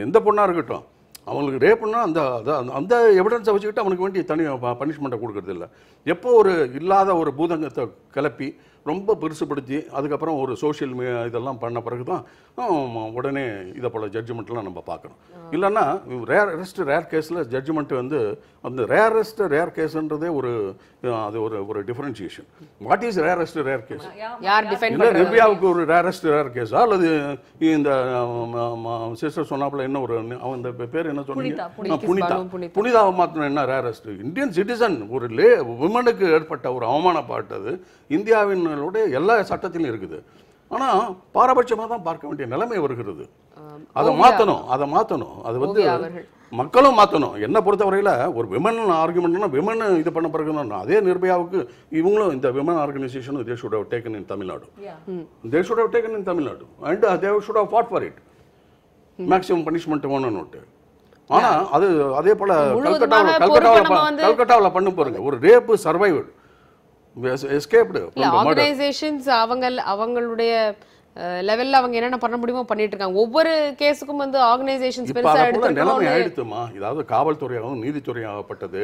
எந்த பொண்ணாக இருக்கட்டும் அவங்களுக்கு ரேப்புன்னா அந்த எவிடன்ஸை வச்சுக்கிட்டு அவனுக்கு வேண்டிய தனி பனிஷ்மெண்ட்டை கொடுக்கறது இல்லை. எப்போ இல்லாத ஒரு பூதங்கத்தை கிளப்பி ரொம்ப பெருசுப்படுத்தி அதுக்கப்புறம் ஒரு சோஷியல் இதெல்லாம் பண்ண பிறகு தான் உடனே இதை போல் ஜட்ஜ்மெண்ட்லாம் நம்ம பார்க்கணும். இல்லைன்னா ரேர் கேஸில் ஜட்ஜ்மெண்ட் அந்த ரேர் கேஸ்ன்றதே அது ஒரு differentiation. What is rare case? நிர்பயாவுக்கு ஒரு ரேர் கேஸா அல்லது இந்த சிஸ்டர் சொன்னாப்புல என்ன அவன் பேர் என்ன சொன்னீங்க, புனிதாவை மாத்திரம் என்ன ரேரஸ்ட்? இந்தியன் சிட்டிசன் ஒரு விமனுக்கு ஏற்பட்ட ஒரு அவமானப்பட்டது இந்தியாவின் எல்லா சட்டத்திலும் இருக்குது. ஆனா பாரபட்சமாக தான் பார்க்க வேண்டிய நிலைமை வருகிறது. அதை மாற்றணும். அது மக்களும் மாற்றணும். என்ன பொறுத்தவரையில் ஒரு விமன் ஆர்குமெண்ட்னா விமன் இது பண்ண பிறகு அதே நிர்பயாவுக்கு இவங்களும் இந்த women organisation they should have taken in Tamil Nadu. They should have taken in Tamil Nadu and they should have fought for it. Maximum punishment வேணும்னுட்டு. ஆனா அது அதே போல முழுவதுமாக பொறுப்பை நம்ம வந்து கல்கட்டாவில் பண்ண போறீங்க ஒரு ரேப்பு சர்வைவ் எஸ்கேப்டு. இல்ல ஆர்கனைசேஷன்ஸ் அவங்களுடைய லெவல்ல அவங்க என்னென்ன பண்ண முடியுமோ பண்ணிட்டு இருக்காங்க. ஒவ்வொரு கேஸுக்கும் வந்து ஆர்கனைசேஷன்ஸ் பெருசா நிலைமை எடுத்துக்கணும். ஆயிடுத்துமா. ஏதாவது காவல்துறையாகவும் நீதித்துறையாகப்பட்டது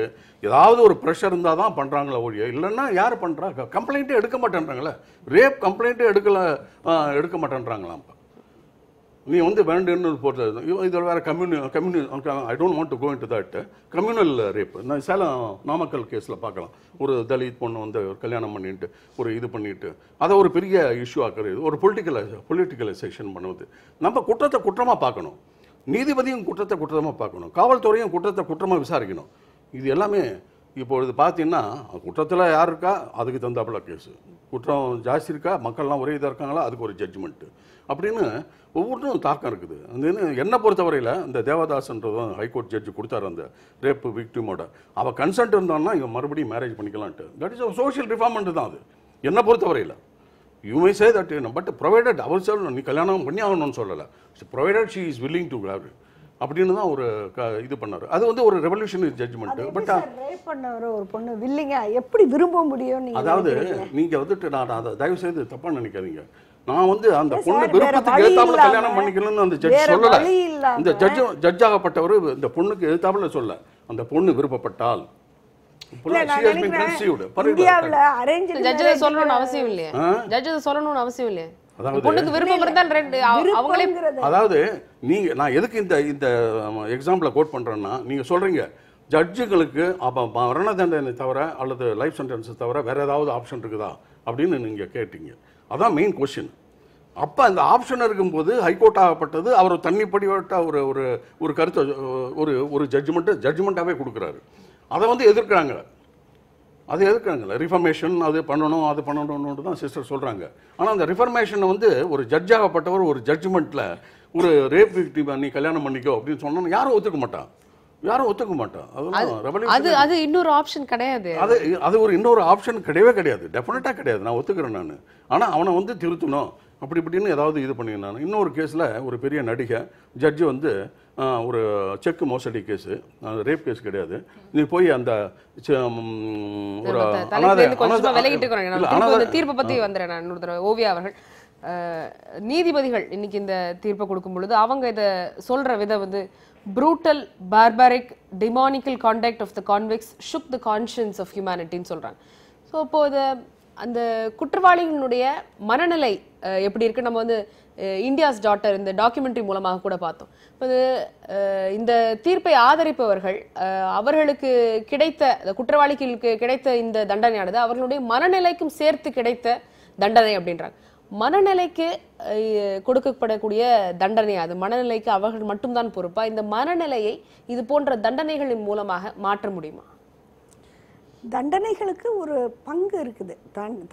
ஏதாவது ஒரு ப்ரெஷர் இருந்தால் தான் பண்றாங்களா ஒழிய இல்லைன்னா யார் பண்றா? கம்ப்ளைண்ட்டே எடுக்க மாட்டேன்றாங்களே. ரேப் கம்ப்ளைண்ட்டே எடுக்க மாட்டேன்றாங்களாம். நீ வந்து வேண்டுன்னு போடுறது இதில் வேற I don't want to go into that communal rape. நான் சேலம் நாமக்கல் கேஸில் பார்க்கலாம். ஒரு தலித் பொண்ணு வந்து கல்யாணம் பண்ணிட்டு ஒரு இது பண்ணிட்டு அதை ஒரு பெரிய இஷ்யூ ஆக்குறது, ஒரு பொலிட்டிக்கலைசேஷன் பண்ணுவது. நம்ம குற்றத்தை குற்றமாக பார்க்கணும், நீதிபதியும் குற்றத்தை குற்றமாக பார்க்கணும், காவல்துறையும் குற்றத்தை குற்றமாக விசாரிக்கணும். இது எல்லாமே இப்பொழுது பார்த்தீங்கன்னா குற்றத்தில் யார் இருக்கா அதுக்கு தந்தாப்புல கேஸு, குற்றம் ஜாஸ்தி இருக்கா மக்கள்லாம் ஒரே இதாக இருக்காங்களா அதுக்கு ஒரு ஜட்ஜ்மெண்ட்டு அப்படின்னு ஒவ்வொன்றும் தாக்கம் இருக்குது. அந்த என்னை பொறுத்தவரையில் இந்த தேவதாஸ்ன்றதும் ஹைகோர்ட் ஜட்ஜு கொடுத்தாரு அந்த ரேப்பு விக்டிமோட. அவள் கன்சென்ட் இருந்தான்னா இவன் மறுபடியும் மேரேஜ் பண்ணிக்கலான்ட்டு. தட் இஸ் சோஷியல் ரிஃபார்மெண்ட் தான் அது என்னை பொறுத்தவரையில். You may say that but provided அவர் சொல்லணும் நீ கல்யாணம் பண்ணி ஆகணும்னு சொல்லலை. Provided she is willing to have அப்படின்னு தான் ஒரு இது பண்ணாரு. அது வந்து ஒரு ரெவல்யூஷனரி ஜட்ஜ்மெண்ட். பட் ரேப் பண்ணவர ஒரு பொண்ணு வில்லிங்க எப்படி விரும்ப முடியும்? அதாவது நீங்க வந்துட்டு நான் அதை தயவு செய்து தப்பா நினைக்காதீங்க. நான் வந்து அந்த பொண்ணு விருப்பத்துக்கு ஏத்தாப்புல கல்யாணம் பண்ணிக்கணும்னு அந்த ஜட்ஜ் சொல்லல. இந்த ஜட்ஜ் ஆகப்பட்டவர் இந்த பொண்ணுக்கு ஏத்தாப்புல சொல்ல, அந்த பொண்ணு விருப்பப்பட்டால் இந்தியாவுல அரேஞ்ச் ஜட்ஜ் சொல்லணும்னு அவசியம் இல்லையே. ஜட்ஜ் சொல்லணும்னு அவசியம் இல்லையே. பொண்ணுக்கு விருப்பம் இருந்தால் அவங்களே. அதாவது நீங்க நான் எதுக்கு இந்த எக்ஸாம்பிள கோட் பண்றேன்னா நீங்க சொல்றீங்க ஜட்ஜுகளுக்கு அப்ப மரண தண்டனை தவிர அல்லது லைஃப் சென்டென்ஸ் தவிர வேற ஏதாவது ஆப்ஷன் இருக்குதா அப்படின்னு நீங்க கேட்டீங்க. அதான் மெயின் கொஸ்டின். அப்ப அந்த ஆப்ஷன் இருக்கும்போது ஹைகோர்ட் ஆகப்பட்டது அவர் தண்ணிப்படிவட்ட ஒரு கருத்தை ஒரு ஜட்ஜ்மெண்ட்டாவே கொடுக்குறாரு. அதை வந்து எதிர்க்கிறாங்க. அது எதுக்குறாங்கல்ல ரிஃபர்மேஷன் அது பண்ணணும்னு தான் சிஸ்டர் சொல்கிறாங்க. ஆனால் அந்த ரிஃபர்மேஷனை வந்து ஒரு ஜட்ஜாகப்பட்டவர் ஒரு ஜட்ஜ்மெண்ட்டில் ஒரு ரேப் விக்டிம் நீ கல்யாணம் பண்ணிக்கோ அப்படின்னு சொன்னோன்னு யாரும் ஒத்துக்க மாட்டான். அது இன்னொரு ஆப்ஷன் கிடையாது. அது ஒரு இன்னொரு ஆப்ஷன் கிடையாது. டெஃபினட்டாக கிடையாது. நான் ஒத்துக்கிறேன் நான். ஆனால் அவனை வந்து திருத்தணும் அப்படி இப்படின்னு ஏதாவது இது பண்ணியிருந்தாங்க. இன்னொரு கேஸில் ஒரு பெரிய நடிகை ஜட்ஜு வந்து ஒரு செக் மோசடி கேஸு, ரேப் கேஸ் கிடையாது. நீ போய் அந்த ஒரு தீர்ப்பை பற்றி வந்துடுறேன் நான் இன்னொரு தடவை. ஓவியா அவர்கள் நீதிபதிகள் இன்னைக்கு இந்த தீர்ப்பை கொடுக்கும் பொழுது அவங்க இதை சொல்ற விதம் வந்து brutal, barbaric, demonical conduct of the convicts shook the conscience of humanity ன்னு சொல்றாங்க. ஸோ இப்போ அந்த குற்றவாளிகளுடைய மனநிலை எப்படி இருக்கு நம்ம வந்து இந்தியாஸ் டாட்டர் இந்த டாக்குமெண்ட்ரி மூலமாக கூட பார்த்தோம். இப்போ இந்த தீர்ப்பை ஆதரிப்பவர்கள் அவர்களுக்கு கிடைத்த குற்றவாளிகளுக்கு கிடைத்த இந்த தண்டனையானது அவர்களுடைய மனநிலைக்கும் சேர்த்து கிடைத்த தண்டனை அப்படின்றாங்க. மனநிலைக்கு கொடுக்கப்படக்கூடிய தண்டனை அது மனநிலைக்கு அவர்கள் மட்டும்தான் பொறுப்பா? இந்த மனநிலையை இது போன்ற தண்டனைகளின் மூலமாக மாற்ற முடியுமா? தண்டனைகளுக்கு ஒரு பங்கு இருக்குது.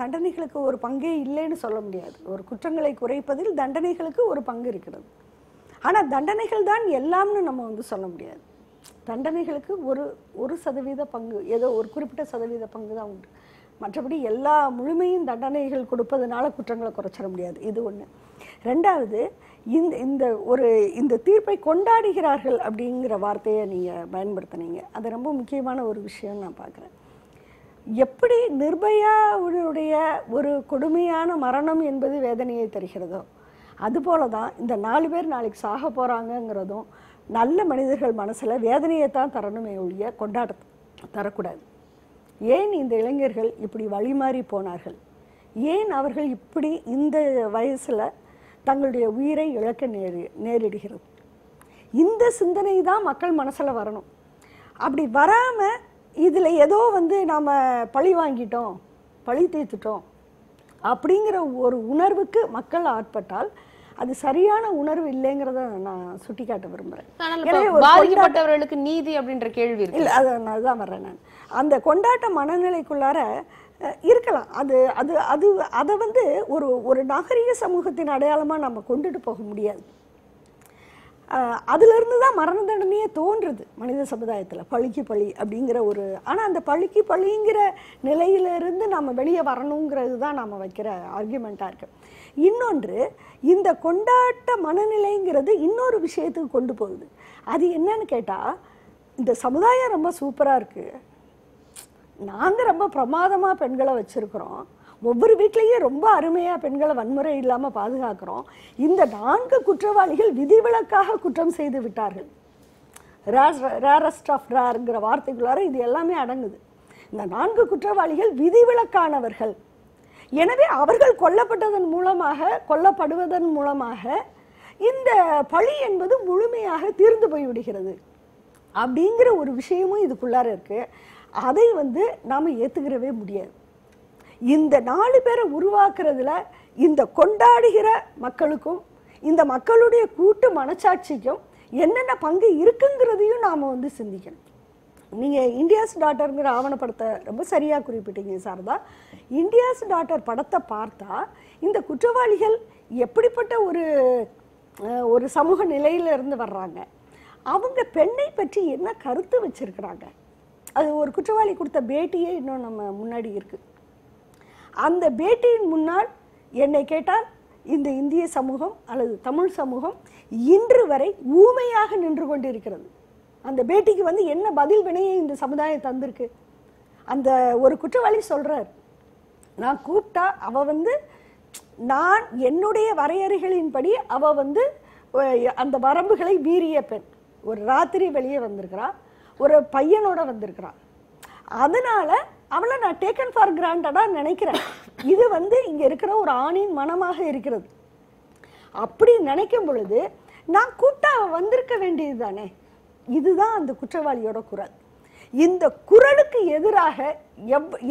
தண்டனைகளுக்கு ஒரு பங்கே இல்லைன்னு சொல்ல முடியாது. ஒரு குற்றங்களை குறைப்பதில் தண்டனைகளுக்கு ஒரு பங்கு இருக்கிறது. ஆனால் தண்டனைகள் தான் எல்லாம்னு நம்ம வந்து சொல்ல முடியாது. தண்டனைகளுக்கு ஒரு சதவீத பங்கு, ஏதோ ஒரு குறிப்பிட்ட சதவீத பங்கு தான் உண்டு. மற்றபடி எல்லா முழுமையும் தண்டனைகள் கொடுப்பதனால குற்றங்களை குறைச்சிட முடியாது. இது ஒன்று. ரெண்டாவது, இந்த தீர்ப்பை கொண்டாடுகிறார்கள் அப்படிங்கிற வார்த்தையை நீங்கள் பயன்படுத்தினீங்க. அது ரொம்ப முக்கியமான ஒரு விஷயம் நான் பார்க்குறேன். எப்படி நிர்பயாவுடைய ஒரு கொடுமையான மரணம் என்பது வேதனையை தருகிறதோ அதுபோல தான் இந்த 4 பேர் நாளைக்கு சாக போகிறாங்கங்கிறதும் நல்ல மனிதர்கள் மனசில் வேதனையை தான் தரணுமே ஒழிய கொண்டாட்ட தரக்கூடாது. ஏன் இந்த இளைஞர்கள் இப்படி வழிமாறி போனார்கள்? ஏன் அவர்கள் இப்படி இந்த வயசில் தங்களுடைய உயிரை இழக்க நேரிடுகிறது? இந்த சிந்தனை தான் மக்கள் மனசில் வரணும். அப்படி வராமல் இதில் ஏதோ வந்து நாம் பழி வாங்கிட்டோம், பழி தீர்த்துட்டோம் அப்படிங்கிற ஒரு உணர்வுக்கு மக்கள் ஆட்பட்டால் அது சரியான உணர்வு இல்லைங்கிறத நான் சுட்டிக்காட்ட விரும்புகிறேன். பாதிக்கப்பட்டவர்களுக்கு நீதி அப்படின்ற கேள்வி இல்லை, அதுதான் வர்றேன் நான். அந்த கொண்டாட்ட மனநிலைக்குள்ளார இருக்கலாம். அதை வந்து ஒரு நாகரிக சமூகத்தின் அடையாளமாக நம்ம கொண்டுட்டு போக முடியாது. அதிலிருந்து தான் மரண தண்டனையே தோன்றுது மனித சமுதாயத்தில். பழிக்கு பழி அப்படிங்கிற ஆனால் அந்த பழிக்கு பழிங்கிற நிலையிலிருந்து நம்ம வெளியே வரணுங்கிறது தான் நம்ம வைக்கிற ஆர்கியூமெண்ட்டாக இருக்குது. இன்னொன்று, இந்த கொண்டாட்ட மனநிலைங்கிறது இன்னொரு விஷயத்துக்கு கொண்டு போகுது. அது என்னன்னு கேட்டால், இந்த சமுதாயம் ரொம்ப சூப்பராக இருக்குது, நாங்கள் ரொம்ப பிரமாதமாக பெண்களை வச்சுருக்கிறோம், ஒவ்வொரு வீட்லேயும் ரொம்ப அருமையாக பெண்களை வன்முறை இல்லாமல் பாதுகாக்கிறோம், இந்த 4 குற்றவாளிகள் விதிவிலக்காக குற்றம் செய்து விட்டார்கள். ரேரஸ்ட் ஆஃப் ரேருங்கிற வார்த்தைக்குள்ளார இது எல்லாமே அடங்குது. இந்த 4 குற்றவாளிகள் விதிவிலக்கானவர்கள். எனவே அவர்கள் கொல்லப்படுவதன் மூலமாக இந்த பழி என்பது முழுமையாக தீர்ந்து போய்விடுகிறது அப்படிங்கிற ஒரு விஷயமும் இதுக்குள்ளார இருக்கு. அதை நாம் ஏற்றுக்கிறவே முடியாது. இந்த 4 பேரை உருவாக்குறதுல இந்த கொண்டாடுகிற மக்களுக்கும் இந்த மக்களுடைய கூட்டு மனச்சாட்சிக்கும் என்னென்ன பங்கு இருக்குங்கிறதையும் நாம் சிந்திக்கணும். நீங்கள் இந்தியாஸ் டாட்டருங்கிற ஆவணப்படத்தை ரொம்ப சரியாக குறிப்பிட்டீங்க சாரதா. இந்தியாஸ் டாட்டர் படத்தை பார்த்தா இந்த குற்றவாளிகள் எப்படிப்பட்ட ஒரு சமூக நிலையிலிருந்து வர்றாங்க, அவங்க பெண்ணை பற்றி என்ன கருத்து வச்சிருக்கிறாங்க, அது ஒரு குற்றவாளி கொடுத்த பேட்டியே இன்னும் நம்ம முன்னாடி இருக்குது. அந்த பேட்டியின் முன்னால் என்னை கேட்டால் இந்த இந்திய சமூகம் அல்லது தமிழ் சமூகம் இன்று வரை ஊமையாக நின்று கொண்டிருக்கிறது. அந்த பேட்டிக்கு என்ன பதில் வினையை இந்த சமுதாயம் தந்திருக்கு? அந்த ஒரு குற்றவாளி சொல்றார், நான் கூப்பிட்டா அவ நான் என்னுடைய வரையறைகளின்படி அவ அந்த வரம்புகளை மீறிய பெண், ஒரு ராத்திரி வெளியே வந்திருக்கிறா, ஒரு பையனோட வந்திருக்கிறா, அதனால அவளை நான் டேக்கன் ஃபார் கிராண்டடா நினைக்கிறேன். இது இங்க இருக்கிற ஒரு ஆணின் மனமாக இருக்கிறது. அப்படி நினைக்கும் பொழுது நான் கூப்பிட்டா அவ வந்திருக்க வேண்டியது தானே. இதுதான் அந்த குற்றவாளியோட குரல். இந்த குரலுக்கு எதிராக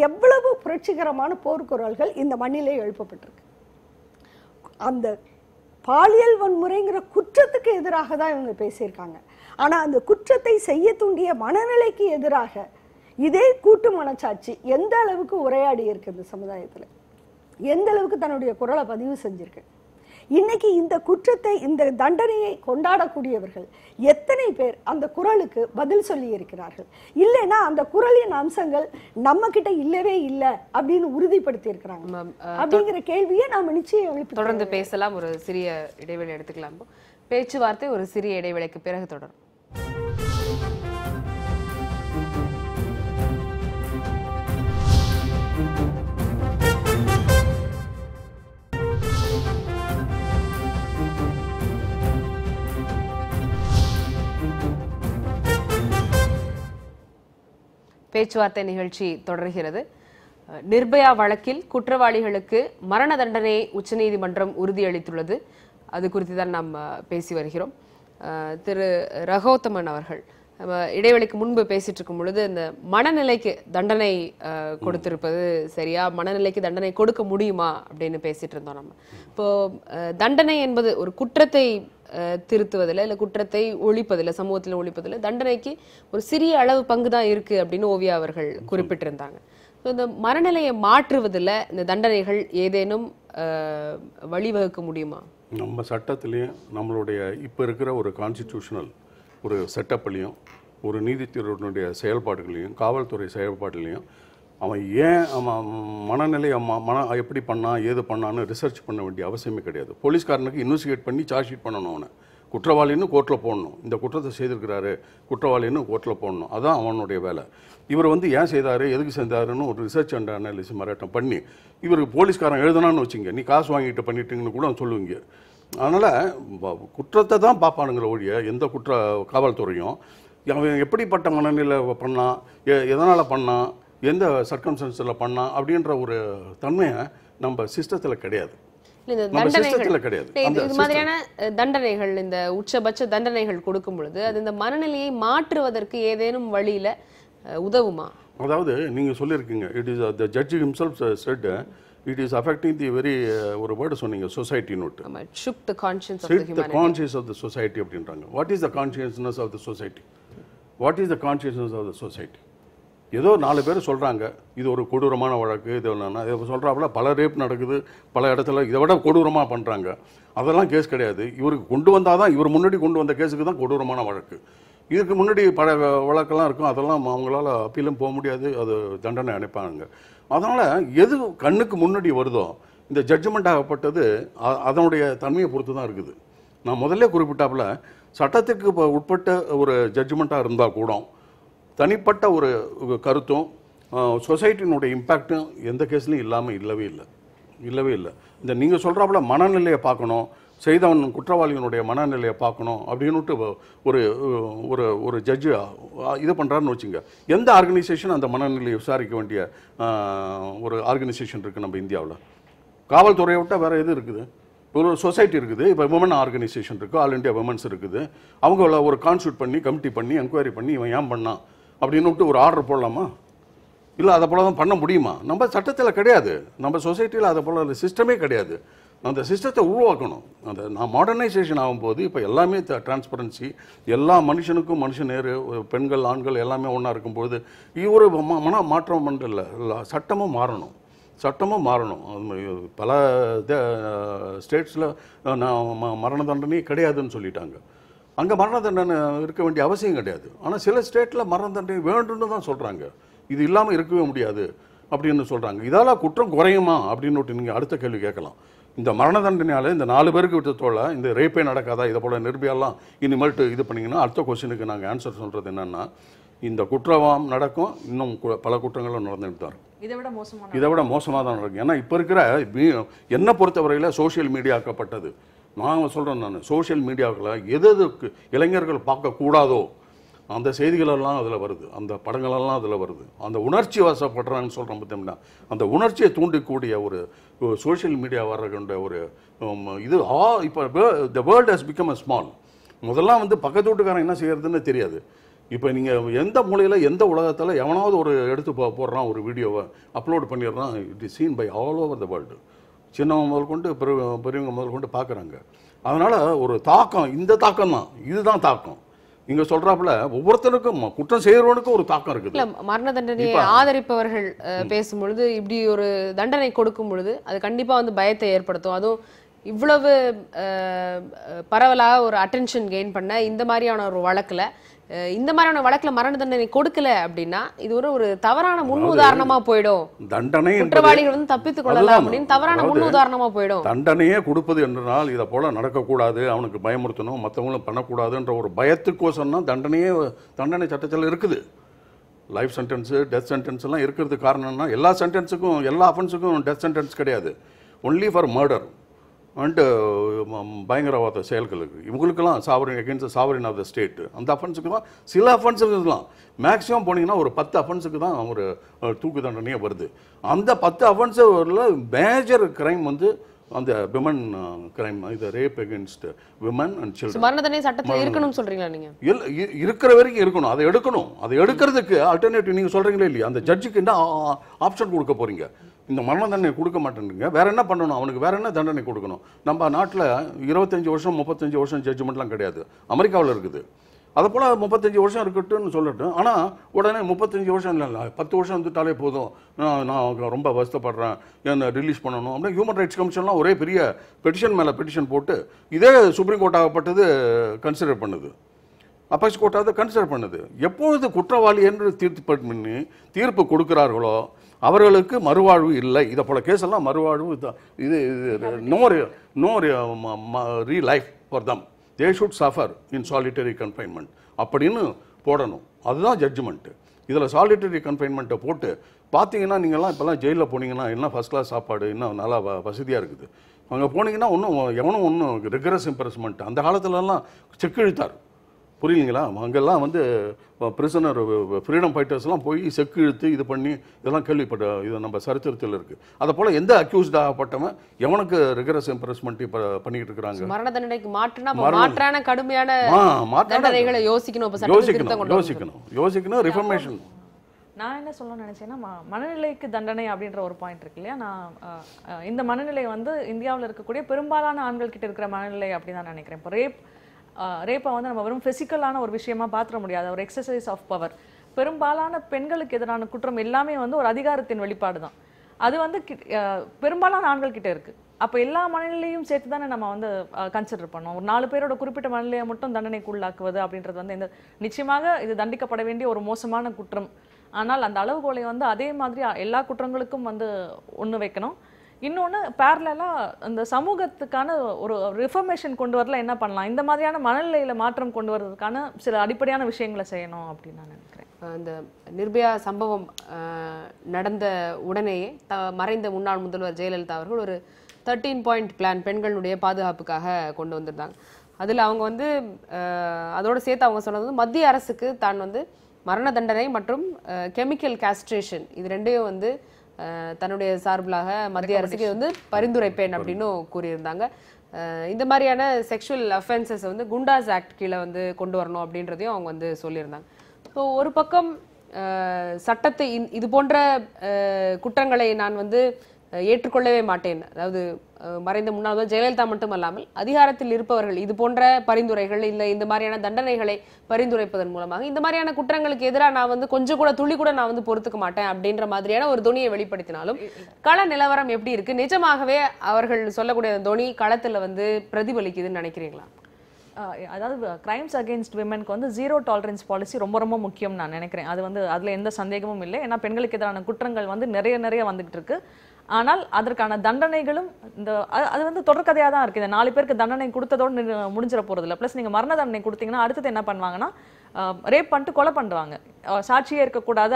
எவ்வளவு புரட்சிகரமான போர்க்குரல்கள் இந்த மண்ணிலே எழுப்பப்பட்டிருக்கு. அந்த பாலியல் வன்முறைங்கிற குற்றத்துக்கு எதிராக தான் இவங்க பேசியிருக்காங்க. ஆனா அந்த குற்றத்தை செய்ய தூண்டிய மனநிலைக்கு எதிராக இதே கூட்டு மனச்சாட்சி எந்த அளவுக்கு உரையாடி இருக்கு இந்த சமுதாயத்தில், எந்த அளவுக்கு தன்னுடைய குரலை பதிவு செஞ்சிருக்கு. இன்னைக்கு இந்த குற்றத்தை, இந்த தண்டனையை கொண்டாடக்கூடியவர்கள் எத்தனை பேர் அந்த குரலுக்கு பதில் சொல்லி இருக்கிறார்கள்? இல்லைன்னா அந்த குரலின் அம்சங்கள் நம்ம கிட்ட இல்லவே இல்லை அப்படின்னு உறுதிப்படுத்தி இருக்கிறாங்க அப்படிங்கிற கேள்வியை நாம நிச்சயம் எழுப்பி தொடர்ந்து பேசலாம். ஒரு சிறிய இடைவெளி எடுத்துக்கலாம். பேச்சுவார்த்தை ஒரு சிறிய இடைவெளிக்கு பிறகு தொடரும். பேச்சுவார்த்தை நிகழ்ச்சி தொடர்கிறது. நிர்பயா வழக்கில் குற்றவாளிகளுக்கு மரண தண்டனையை உச்சநீதிமன்றம் உறுதியளித்துள்ளது. அது குறித்து தான் நாம் பேசி வருகிறோம். திரு ரகோத்தமன் அவர்கள், இடைவெளிக்கு முன்பு பேசிட்டு இருக்கும் பொழுது இந்த மனநிலைக்கு தண்டனை கொடுத்திருப்பது சரியா, மனநிலைக்கு தண்டனை கொடுக்க முடியுமா அப்படின்னு பேசிட்டு இருந்தோம். நம்ம இப்போ தண்டனை என்பது ஒரு குற்றத்தை திருத்துவதில் இல்லை குற்றத்தை ஒழிப்பதில், சமூகத்தில் ஒழிப்பதில் தண்டனைக்கு ஒரு சிறிய அளவு பங்கு தான் இருக்கு அப்படின்னு ஓவியா அவர்கள் குறிப்பிட்டிருந்தாங்க. ஸோ இந்த மனநிலையை மாற்றுவதில் இந்த தண்டனைகள் ஏதேனும் வழிவகுக்க முடியுமா? நம்ம சட்டத்திலையும் நம்மளுடைய இப்போ இருக்கிற ஒரு கான்ஸ்டிடியூஷனல் ஒரு செட்டப்லையும் ஒரு நீதித்துறையினுடைய செயல்பாடுகளையும் காவல்துறை செயல்பாடுலையும் அவன் ஏன் அவன் மனநிலை எப்படி பண்ணான் ஏது பண்ணான்னு ரிசர்ச் பண்ண வேண்டிய அவசியமே கிடையாது. போலீஸ்காரனுக்கு இன்வெஸ்டிகேட் பண்ணி சார்ஜ் ஷீட் பண்ணணும், அவனை குற்றவாளின்னு கோர்ட்டில் போடணும், இந்த குற்றத்தை செய்திருக்கிறாரு குற்றவாளின்னு கோர்ட்டில் போடணும், அதான் அவனுடைய வேலை. இவர் ஏன் செய்தார் எதுக்கு செய்தாருன்னு ஒரு ரிசர்ச் அண்ட் அனாலிசிஸ் மராட்டம் பண்ணி இவருக்கு போலீஸ்காரன் எழுதணும்னு வச்சுங்க, நீ காசு வாங்கிட்டு பண்ணிட்டீங்கன்னு கூட சொல்லுவீங்க. அதனால் குற்றத்தை தான் பார்ப்பானுங்கிற ஒழிய எந்த காவல்துறையும் அவன் எப்படிப்பட்ட மனநிலை பண்ணான், எதனால் பண்ணான், எந்த சர்க்கம்ஸ்டன்ஸில் பண்ணான் அப்படின்ற ஒரு தன்மையை நம்ம சிஸ்டத்தில் கிடையாது. இது மாதிரியான தண்டனைகள், இந்த உச்சபட்ச தண்டனைகள் கொடுக்கும் பொழுது அது இந்த மனநிலையை மாற்றுவதற்கு ஏதேனும் வழியில உதவுமா? அதாவது நீங்க சொல்லியிருக்கீங்க, it is the judge himself said it is affecting the very ஒரு வேர்டு சொன்னீங்க, society note shook the conscience of the humanity, the conscience of the society அப்படின்றாங்க. What is the consciousness of the society? What is the consciousness of the society? ஏதோ 4 பேர் சொல்கிறாங்க இது ஒரு கொடூரமான வழக்கு, இது என்னன்னா இதை சொல்கிறாப்புல பல ரேப் நடக்குது பல இடத்துல, இதை விட கொடூரமாக பண்ணுறாங்க, அதெல்லாம் கேஸ் கிடையாது. இவருக்கு கொண்டு வந்தால் தான், இவர் முன்னாடி கொண்டு வந்த கேஸுக்கு தான் கொடூரமான வழக்கு. இதுக்கு முன்னாடி பல வழக்கெல்லாம் இருக்கும், அதெல்லாம் அவங்களால அப்பீலும் போக முடியாது, அது தண்டனை அனுப்பாங்க. அதனால் எது கண்ணுக்கு முன்னாடி வருதோ இந்த ஜட்ஜ்மெண்ட் ஆகப்பட்டது அதனுடைய தன்மையை பொறுத்து தான் இருக்குது. நான் முதல்ல குறிப்பிட்டாப்புல சட்டத்துக்கு உட்பட்ட ஒரு ஜட்ஜ்மெண்ட்டாக இருந்தால் கூட தனிப்பட்ட ஒரு கருத்தும் சொசைட்டினுடைய இம்பேக்டும் எந்த கேஸ்லையும் இல்லாமல் இல்லவே இல்லை. இந்த நீங்கள் சொல்கிறாப்புல மனநிலையை பார்க்கணும், செய்தவன் குற்றவாளியினுடைய மனநிலையை பார்க்கணும் அப்படின்னுட்டு ஒரு ஒரு ஒரு ஜட்ஜு இது பண்ணுறாருன்னு வச்சுங்க. எந்த ஆர்கனைசேஷன் அந்த மனநிலையை விசாரிக்க வேண்டிய ஒரு ஆர்கனைசேஷன் இருக்குது நம்ம இந்தியாவில்? காவல்துறையை விட்டால் வேறு எது இருக்குது? ஒரு சொசைட்டி இருக்குது. இப்போ விமன் ஆர்கனைசேஷன் இருக்குது, ஆல் இண்டியா விமன்ஸ் இருக்குது. அவங்கள ஒரு கான்ஸ்டியூட் பண்ணி கமிட்டி பண்ணி என்கொயரி பண்ணி இவன் ஏன் பண்ணான் அப்படின்னு ஒரு ஆர்டர் போடலாமா? இல்லை அதை போல தான் பண்ண முடியுமா? நம்ம சட்டத்தில் கிடையாது, நம்ம சொசைட்டியில் அதை போல சிஸ்டமே கிடையாது. அந்த சிஸ்டத்தை உருவாக்கணும். அந்த நான் மாடர்னைசேஷன் ஆகும்போது இப்போ எல்லாமே டிரான்ஸ்பரன்சி, எல்லா மனுஷனுக்கும் மனுஷன் நேரு, பெண்கள் ஆண்கள் எல்லாமே ஒன்றா இருக்கும்போது ஒரு மாற்றம் பண்ணல, சட்டமும் மாறணும். பல ஸ்டேட்ஸில் மரண தண்டனை கிடையாதுன்னு சொல்லிட்டாங்க. அங்கே மரண தண்டனை இருக்க வேண்டிய அவசியம் கிடையாது. ஆனால் சில ஸ்டேட்டில் மரண தண்டனை வேண்டும்னு தான் சொல்கிறாங்க. இது இல்லாமல் இருக்கவே முடியாது அப்படின்னு சொல்கிறாங்க. இதால் குற்றம் குறையுமா அப்படின்னு நீங்கள் அடுத்த கேள்வி கேட்கலாம். இந்த மரண தண்டனையால் இந்த 4 பேருக்கு விட்டத்தோட இந்த ரேப்பே நடக்காதா, இதை போல் நிர்பயாலாம் இனிமேல்ட்டு இது பண்ணிங்கன்னா அடுத்த கொஸ்டினுக்கு நாங்கள் ஆன்சர் சொல்கிறது என்னென்னா, இந்த குற்றம் நடக்கும், இன்னும் பல குற்றங்களும் நடந்துட்டு தான் இருக்கும். இதை விட மோசமாக தான் நடக்கும். ஏன்னா இப்போ இருக்கிற என்னை பொறுத்தவரையில் சோஷியல் மீடியாக்கப்பட்டது. நான் சொல்கிறேன், நான் சோஷியல் மீடியாவில் எதுக்கு இளைஞர்கள் பார்க்கக்கூடாதோ அந்த செய்திகளெல்லாம் அதில் வருது, அந்த படங்களெல்லாம் அதில் வருது. அந்த உணர்ச்சி வசப்படுறாங்கன்னு சொல்கிறோம் பார்த்தோம்னா, அந்த உணர்ச்சியை தூண்டக்கூடிய ஒரு சோஷியல் மீடியா வர்ற ஒரு இது இப்போ the world has become a small. முதல்லாம் பக்கத்து வீட்டுக்காரன் என்ன செய்யறதுன்னு தெரியாது. இப்போ நீங்கள் எந்த மூலையில் எந்த உலகத்தில் எவனாவது ஒரு எடுத்து போடுறான், ஒரு வீடியோவை அப்லோட் பண்ணிடுறான், it is seen by all over the world. சின்னவங்க முதல் கொண்டு பெரியவங்க முதல் கொண்டு பார்க்குறாங்க. அதனால் ஒரு தாக்கம், இந்த தாக்கம் தான், இதுதான் தாக்கம். நீங்க சொல்றாப்புல ஒவ்வொருத்தருக்கும் குற்றம் செய்யறவனுக்கும் ஒரு தாக்கம் இருக்குது. மரண தண்டனையை ஆதரிப்பவர்கள் பேசும்பொழுது இப்படி ஒரு தண்டனை கொடுக்கும் பொழுது அது கண்டிப்பா பயத்தை ஏற்படுத்தும். அதுவும் இவ்வளவு பரவலாக ஒரு அட்டென்ஷன் கெயின் பண்ண இந்த மாதிரியான ஒரு வழக்குல மரண தண்டனை கொடுக்கல அப்படின்னா இது ஒரு தவறான முன் உதாரணமா போயிடும். தண்டனை குற்றவாளிகள் தப்பித்துக் கொள்ளலாம் அப்படின்னு தவறான முன் உதாரணமா போயிடும். தண்டனையே கொடுப்பது என்றால் இதை போல நடக்கக்கூடாது, அவனுக்கு பயமுறுத்தணும், மற்றவங்களும் பண்ணக்கூடாதுன்ற ஒரு பயத்துக்கோசம் தான் தண்டனை சட்டத்தில் இருக்குது. லைஃப் சென்டென்ஸு, டெத் சென்டென்ஸ் எல்லாம் இருக்கிறது காரணம்னா எல்லா சென்டென்ஸுக்கும் எல்லா அஃபென்ஸுக்கும் டெத் சென்டென்ஸ் கிடையாது. ஒன்லி ஃபார் மர்டர் அண்ட் பயங்கரவாத செயல்களுக்கு இவங்களுக்கெல்லாம் சாவரின் ஆஃப் த ஸ்டேட் அந்த அஃபென்ஸுக்கு தான். சில அஃபென்ஸுக்குலாம் மேக்ஸிமம் போனீங்கன்னா ஒரு 10 அஃபென்ஸுக்கு தான் ஒரு தூக்கு தண்டனையே வருது. அந்த 10 அஃபென்ஸில் மேஜர் கிரைம் அந்த விமன் கிரைம், இது rape against women and children. மரண தண்டனை சட்டத்தில் இருக்கணும்னு சொல்றீங்களா நீங்க? இருக்கிற வரைக்கும் இருக்கணும். அதை எடுக்கிறதுக்கு ஆல்டர்னேட்டிவ் நீங்க சொல்றீங்களே இல்லையா, அந்த ஜட்ஜுக்கு என்ன ஆப்ஷன் கொடுக்க போறீங்க? இந்த மரண தண்டனை கொடுக்க மாட்டேன்றீங்க, வேற என்ன பண்ணணும்? அவனுக்கு வேற என்ன தண்டனை கொடுக்கணும்? நம்ம நாட்டில் 25 வருஷம் 35 வருஷம் ஜட்ஜ்மெண்ட்லாம் கிடையாது. அமெரிக்காவில் இருக்குது. அதை போல் 35 வருஷம் இருக்கட்டும்னு சொல்லட்டும். ஆனால் உடனே 35 வருஷம் இல்லை, 10 வருஷம் வந்துட்டாலே போதும், நான் ரொம்ப வருத்தப்படுறேன், என்னை ரிலீஸ் பண்ணணும் அப்படின்னு ஹியூமன் ரைட்ஸ் கமிஷன்லாம் ஒரே பெரிய பெட்டிஷன் மேலே பெட்டிஷன் போட்டு இதே சுப்ரீம் கோர்ட் ஆகப்பட்டது கன்சிடர் பண்ணுது, அப்பீஸ் கோர்ட்டாவது கன்சிடர் பண்ணுது. எப்பொழுது குற்றவாளி என்று தீர்ப்பு கொடுக்கிறார்களோ அவர்களுக்கு மறுவாழ்வு இல்லை. இதை போல கேஸ் எல்லாம் மறுவாழ்வு இது no relief for them, they should suffer in solitary confinement அப்படின்னு போடணும். அதுதான் ஜட்ஜ்மெண்ட்டு. இதில் சாலிட்டரி கன்ஃபைன்மெண்ட்டை போட்டு பார்த்தீங்கன்னா நீங்கள்லாம் இப்போல்லாம் ஜெயிலில் போனீங்கன்னா என்ன ஃபஸ்ட் கிளாஸ் சாப்பாடு, இன்னும் நல்லா வசதியாக இருக்குது. அங்கே போனீங்கன்னா ஒன்றும் ரிகரஸ் இம்ப்ரெஸ்மெண்ட். அந்த காலத்துலலாம் செக் இழுத்தார், புரியுங்களா? அங்கெல்லாம் பிரிசனர் ஃப்ரீடம் ஃபைட்டர்ஸ்லாம் போய் செக்கு இழுத்து இது பண்ணி இதெல்லாம் கேள்விப்பட்ட இது நம்ம சரித்திரத்தில் இருக்குது. அதை போல் எந்த அக்யூஸ்ட் ஆகப்பட்டவன் எவனுக்கு ரிகரஸ் இம்ப்ரெஸ்மெண்ட் இப்போ பண்ணிக்கிட்டு இருக்கிறாங்க. மரண தண்டனைக்கு மாற்றான கடுமையான தண்டனைகளை யோசிக்கணும் ரிஃபர்மேஷன். நான் என்ன சொல்ல நினைச்சேன்னா, மனநிலைக்கு தண்டனை அப்படின்ற ஒரு பாயிண்ட் இருக்கு இல்லையா? நான் இந்த மனநிலை இந்தியாவில் இருக்கக்கூடிய பெரும்பாலான ஆண்கள் கிட்ட இருக்கிற மனநிலை அப்படின்னு தான் நினைக்கிறேன். இப்போ ரேப்பை நம்ம வெறும் ஃபிசிக்கலான ஒரு விஷயமா பார்த்துட முடியாது, ஒரு எக்ஸசைஸ் ஆஃப் பவர். பெரும்பாலான பெண்களுக்கு எதிரான குற்றம் எல்லாமே ஒரு அதிகாரத்தின் வெளிப்பாடு தான். அது பெரும்பாலான ஆண்கள் கிட்ட இருக்கு. அப்போ எல்லா மனநிலையும் சேர்த்து தானே நம்ம கன்சிடர் பண்ணோம். ஒரு 4 பேரோட குறிப்பிட்ட மனநிலையை மட்டும் தண்டனைக்கு உள்ளாக்குவது அப்படின்றது நிச்சயமாக இது தண்டிக்கப்பட வேண்டிய ஒரு மோசமான குற்றம். ஆனால் அந்த அளவுகோலை அதே மாதிரி எல்லா குற்றங்களுக்கும் ஒன்று வைக்கணும். இன்னொன்று பேரலாக அந்த சமூகத்துக்கான ஒரு ரிஃபர்மேஷன் கொண்டு வரல என்ன பண்ணலாம், இந்த மாதிரியான மனநிலையில் மாற்றம் கொண்டு வர்றதுக்கான சில அடிப்படையான விஷயங்களை செய்யணும் அப்படின்னு நான் நினைக்கிறேன். அந்த நிர்பயா சம்பவம் நடந்த உடனேயே மறைந்த முன்னாள் முதல்வர் ஜெயலலிதா அவர்கள் ஒரு 13 பாயிண்ட் பிளான் பெண்களுடைய பாதுகாப்புக்காக கொண்டு வந்திருந்தாங்க. அதில் அவங்க வந்து அதோடு சேர்த்து அவங்க சொன்னது வந்து மத்திய அரசுக்கு தான் வந்து மரண தண்டனை மற்றும் கெமிக்கல் காஸ்ட்ரேஷன் இது ரெண்டையும் வந்து தன்னுடைய சார்பிலாக மத்திய அரசுக்கு வந்து பரிந்துரைப்பேன் அப்படின்னு கூறியிருந்தாங்க. இந்த மாதிரியான செக்ஷுவல் அஃபென்சஸ் வந்து குண்டாஸ் ஆக்ட் கீழே வந்து கொண்டு வரணும் அப்படின்றதையும் அவங்க வந்து சொல்லியிருந்தாங்க. ஸோ ஒரு பக்கம் சட்டத்தை இது போன்ற குற்றங்களை நான் வந்து ஏற்றுக்கொள்ளவே மாட்டேன். அதாவது மறைந்த முன்னாள் ஜெயலலிதா மட்டுமல்லாமல் அதிகாரத்தில் இருப்பவர்கள் இது போன்ற பரிந்துரைகள் இல்லை இந்த மாதிரியான தண்டனைகளை பரிந்துரைப்பதன் மூலமாக இந்த மாதிரியான குற்றங்களுக்கு எதிராக நான் வந்து கொஞ்சம் கூட துளி கூட நான் வந்து பொறுத்துக்க மாட்டேன் அப்படின்ற மாதிரியான ஒரு துணியை வெளிப்படுத்தினாலும் கள நிலவரம் எப்படி இருக்கு, நிஜமாகவே அவர்கள் சொல்லக்கூடிய துணி களத்துல வந்து பிரதிபலிக்குதுன்னு நினைக்கிறீங்களா? அதாவது கிரைம்ஸ் அகெயின்ஸ்ட் விமென்க்கு வந்து 0 டாலரன்ஸ் பாலிசி ரொம்ப ரொம்ப முக்கியம் நான் நினைக்கிறேன். அது வந்து அதில் எந்த சந்தேகமும் இல்லை. ஏன்னா பெண்களுக்கு எதிரான குற்றங்கள் வந்து நிறைய வந்துகிட்டு இருக்கு. ஆனால் அதற்கான தண்டனைகளும் இந்த அது வந்து தொடர்கதையாக தான் இருக்குது. இந்த 4 பேருக்கு தண்டனை கொடுத்ததோடு முடிஞ்சிட போகிறதில்ல. ப்ளஸ் நீங்கள் மரண தண்டனை கொடுத்தீங்கன்னா அடுத்தது என்ன பண்ணுவாங்கன்னா ரேப் பண்ணிட்டு கொலை பண்ணுவாங்க. சாட்சியே இருக்கக்கூடாது,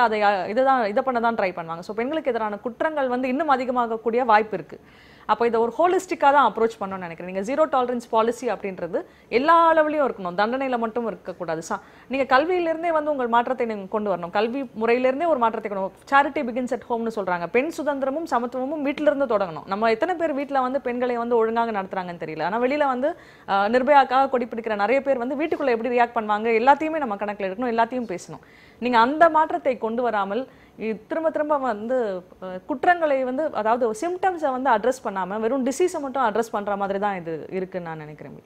இதை பண்ண தான் ட்ரை பண்ணுவாங்க. ஸோ பெண்களுக்கு எதிரான குற்றங்கள் வந்து இன்னும் அதிகமாகக்கூடிய வாய்ப்பு இருக்குது. அப்போ இதை ஒரு ஹோலிஸ்டிக்காக தான் அப்ரோச் பண்ணணும்னு நினைக்கிறேன். நீங்கள் 0 டாலரன்ஸ் பாலிசி அப்படின்றது எல்லா அளவுலையும் இருக்கணும், தண்டனையில் மட்டும் இருக்கக்கூடாது. நீங்கள் கல்வியிலேருந்தே வந்து உங்கள் மாற்றத்தை நீங்கள் கொண்டு வரணும். கல்வி முறையிலேருந்தே ஒரு மாற்றத்தை கொண்டு வரணும். சேரிட்டி பிகின்ஸ் அட் ஹோம்னு சொல்கிறாங்க. பெண் சுதந்திரமும் சமத்துவமும் வீட்டிலிருந்து தொடங்கணும். நம்ம எத்தனை பேர் வீட்டில் வந்து பெண்களை வந்து ஒழுங்காக நடத்துகிறாங்கன்னு தெரியல. ஆனால் வெளியில் வந்து நிர்பயாக்காக கொடி பிடிக்கிற நிறைய பேர் வந்து வீட்டுக்குள்ளே எப்படி ரியாக்ட் பண்ணுவாங்க எல்லாத்தையுமே நம்ம கணக்கில் எடுக்கணும், எல்லாத்தையும் பேசணும். நீங்கள் அந்த மாற்றத்தை கொண்டு வராமல் திரும்ப வந்து குற்றங்களை வந்து அதாவது சிம்டம்ஸை வந்து அட்ரஸ் பண்ணாமல் வெறும் டிசீஸை மட்டும் அட்ரஸ் பண்ணுற மாதிரி தான் இது இருக்குன்னு நான் நினைக்கிறேன்.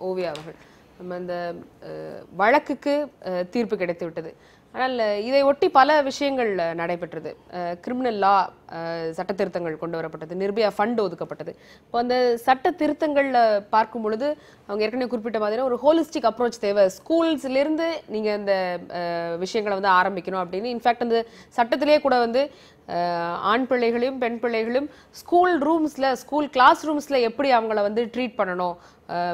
ஓவியா அவர்கள், நம்ம இந்த வழக்குக்கு தீர்ப்பு கிடைத்து விட்டது. ஆனால் இதை ஒட்டி பல விஷயங்கள் நடைபெற்றது. கிரிமினல் லா சட்ட திருத்தங்கள் கொண்டு வரப்பட்டது, நிர்பயா ஃபண்ட் ஒதுக்கப்பட்டது. இப்போ அந்த சட்ட திருத்தங்களில் பார்க்கும் பொழுது அவங்க ஏற்கனவே குறிப்பிட்ட மாதிரி ஒரு ஹோலிஸ்டிக் அப்ரோச் தேவை. ஸ்கூல்ஸ்லேருந்து நீங்கள் இந்த விஷயங்களை வந்து ஆரம்பிக்கணும் அப்படின்னு இன்ஃபேக்ட் அந்த சட்டத்திலேயே கூட வந்து ஆண் பிள்ளைகளையும் பெண் பிள்ளைகளையும் ஸ்கூல் கிளாஸ் ரூம்ஸில் எப்படி அவங்கள வந்து ட்ரீட் பண்ணணும்,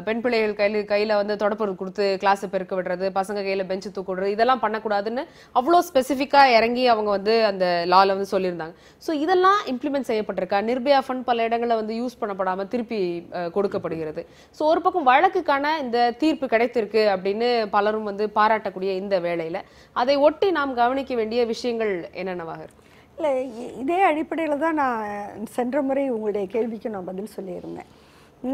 பெண் பிள்ளைகள் கையில் வந்து தொடப்பொருள் கொடுத்து கிளாஸை பெருக்க விடுறது, பசங்க கையில் பெஞ்சு தூக்க விடுறது, இதெல்லாம் பண்ணக்கூடாதுன்னு அவ்வளோ ஸ்பெசிஃபிக்காக இறங்கி அவங்க வந்து அந்த லாவில் வந்து சொல்லியிருந்தாங்க. ஸோ இதெல்லாம் இம்ப்ளிமெண்ட் செய்யப்பட்டிருக்கா? நிர்பயா ஃபண்ட் பல இடங்களில் வந்து யூஸ் பண்ணப்படாமல் திருப்பி கொடுக்கப்படுகிறது. ஸோ ஒரு பக்கம் வழக்குக்கான இந்த தீர்ப்பு கிடைத்திருக்கு அப்படின்னு பலரும் வந்து பாராட்டக்கூடிய இந்த வேளையில் அதை ஒட்டி நாம் கவனிக்க வேண்டிய விஷயங்கள் என்னென்னவாக இருக்கும்? இல்லை, இதே அடிப்படையில் தான் நான் சென்ற முறை உங்களுடைய கேள்விக்கு நான் பதில் சொல்லியிருந்தேன்.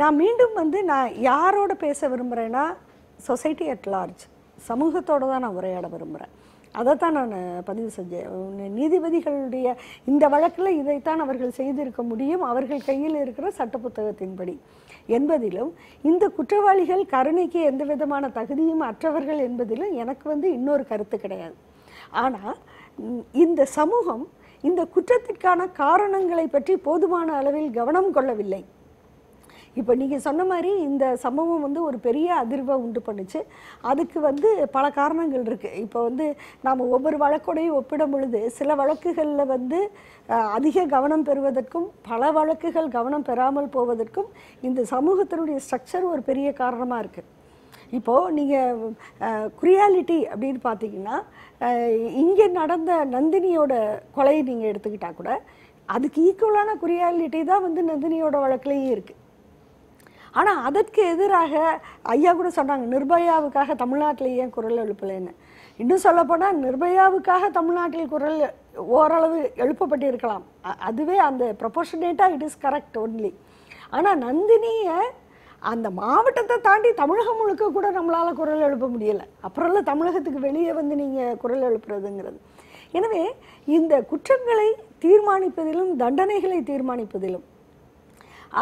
நான் மீண்டும் வந்து நான் யாரோட பேச விரும்புகிறேன்னா சொசைட்டி அட் லார்ஜ், சமூகத்தோடு தான் நான் உரையாட விரும்புகிறேன். அதை தான் நான் பதிவு செஞ்சேன். நீதிபதிகளுடைய இந்த வழக்கில் இதைத்தான் அவர்கள் செய்திருக்க முடியும் அவர்கள் கையில் இருக்கிற சட்ட புத்தகத்தின்படி என்பதிலும், இந்த குற்றவாளிகள் கருணைக்கு எந்த விதமான தகுதியும் அற்றவர்கள் என்பதிலும் எனக்கு வந்து இன்னொரு கருத்து கிடையாது. ஆனால் இந்த சமூகம் இந்த குற்றத்திற்கான காரணங்களை பற்றி போதுமான அளவில் கவனம் கொள்ளவில்லை. இப்போ நீங்கள் சொன்ன மாதிரி இந்த சம்பவம் வந்து ஒரு பெரிய அதிர்வை உண்டு பண்ணுச்சு. அதுக்கு வந்து பல காரணங்கள் இருக்குது. இப்போ வந்து நாம் ஒவ்வொரு வழக்கோடையும் ஒப்பிடும் பொழுது சில வழக்குகளில் வந்து அதிக கவனம் பெறுவதற்கும் பல வழக்குகள் கவனம் பெறாமல் போவதற்கும் இந்த சமூகத்தினுடைய ஸ்ட்ரக்சர் ஒரு பெரிய காரணமாக இருக்குது. இப்போது நீங்கள் குரியாலிட்டி அப்படின்னு பார்த்தீங்கன்னா இங்கே நடந்த நந்தினியோட கொலையை நீங்கள் எடுத்துக்கிட்டால் கூட அதுக்கு ஈக்குவலான குரியாலிட்டி தான் வந்து நந்தினியோட வழக்குலேயும் இருக்குது. ஆனால் அதற்கு எதிராக ஐயா கூட சொன்னாங்க நிர்பயாவுக்காக தமிழ்நாட்டில் ஏன் குரல் எழுப்பலைன்னு. இன்னும் சொல்லப்போனால் நிர்பயாவுக்காக தமிழ்நாட்டில் குரல் ஓரளவு எழுப்பப்பட்டிருக்கலாம், அதுவே அந்த ப்ரொபோர்ஷனேட்டாக இட் இஸ் கரெக்ட் ஒன்லி. ஆனால் நந்தினியை அந்த மாவட்டத்தை தாண்டி தமிழகம் முழுக்க கூட நம்மளால் குரல் எழுப்ப முடியலை. அப்புறம்ல தமிழகத்துக்கு வெளியே வந்து நீங்கள் குரல் எழுப்புறதுங்கிறது. எனவே இந்த குற்றங்களை தீர்மானிப்பதிலும் தண்டனைகளை தீர்மானிப்பதிலும்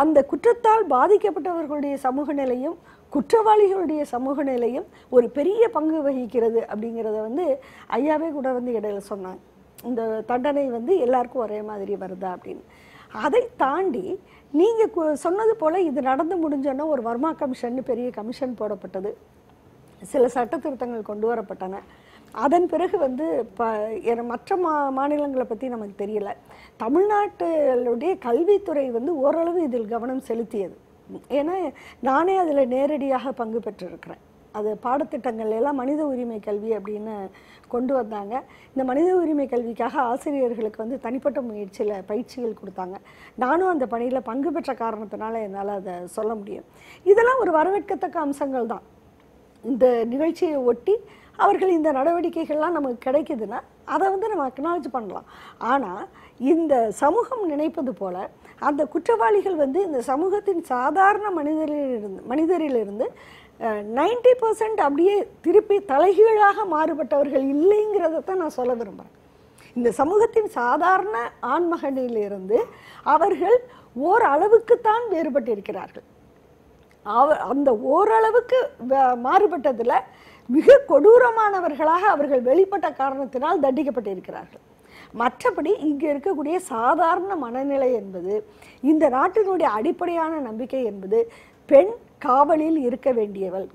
அந்த குற்றத்தால் பாதிக்கப்பட்டவர்களுடைய சமூக நிலையும் குற்றவாளிகளுடைய சமூக நிலையும் ஒரு பெரிய பங்கு வகிக்கிறது அப்படிங்கிறத வந்து ஐயாவே கூட வந்து இடையில சொன்னாங்க. இந்த தண்டனை வந்து எல்லாருக்கும் ஒரே மாதிரி வருதா அப்படின்னு. அதை தாண்டி நீங்கள் சொன்னது போல் இது நடந்து முடிஞ்சோன்னா ஒரு வர்மா கமிஷன் பெரிய கமிஷன் போடப்பட்டது, சில சட்ட திருத்தங்கள் கொண்டு வரப்பட்டன. அதன் பிறகு வந்து மற்ற மாநிலங்களை பற்றி நமக்கு தெரியல. தமிழ்நாட்டுடைய கல்வித்துறை வந்து ஓரளவு இதில் கவனம் செலுத்தியது. ஏன்னா நானே அதில் நேரடியாக பங்கு பெற்றிருக்கிறேன். அது பாடத்திட்டங்கள் எல்லாம் மனித உரிமை கல்வி அப்படின்னு கொண்டு வந்தாங்க. இந்த மனித உரிமை கல்விக்காக ஆசிரியர்களுக்கு வந்து தனிப்பட்ட முயற்சியில் பயிற்சிகள் கொடுத்தாங்க. நானும் அந்த பணியில் பங்கு பெற்ற காரணத்தினால என்னால் அதை சொல்ல முடியும். இதெல்லாம் ஒரு வரவேற்கத்தக்க அம்சங்கள் தான். இந்த நிகழ்ச்சியை ஒட்டி அவர்கள் இந்த நடவடிக்கைகள்லாம் நமக்கு கிடைக்குதுன்னா அதை வந்து நம்ம அக்னாலஜ் பண்ணலாம். ஆனால் இந்த சமூகம் நினைப்பது போல அந்த குற்றவாளிகள் வந்து இந்த சமூகத்தின் சாதாரண மனிதரிலிருந்து 90% அப்படியே திருப்பி தலைகீழாக மாறுபட்டவர்கள் இல்லைங்கிறத தான் நான் சொல்ல விரும்புகிறேன். இந்த சமூகத்தின் சாதாரண ஆண்மகனிலிருந்து அவர்கள் ஓரளவுக்குத்தான் வேறுபட்டிருக்கிறார்கள். அந்த ஓரளவுக்கு மாறுபட்டதில் மிக கொடூரமானவர்களாக அவர்கள் வெளிப்பட்ட காரணத்தினால் தண்டிக்கப்பட்டிருக்கிறார்கள். மற்றபடி இங்கே இருக்கக்கூடிய சாதாரண மனநிலை என்பது, இந்த நாட்டினுடைய அடிப்படையான நம்பிக்கை என்பது பெண் காவலில் இருக்க வேண்டியவள்.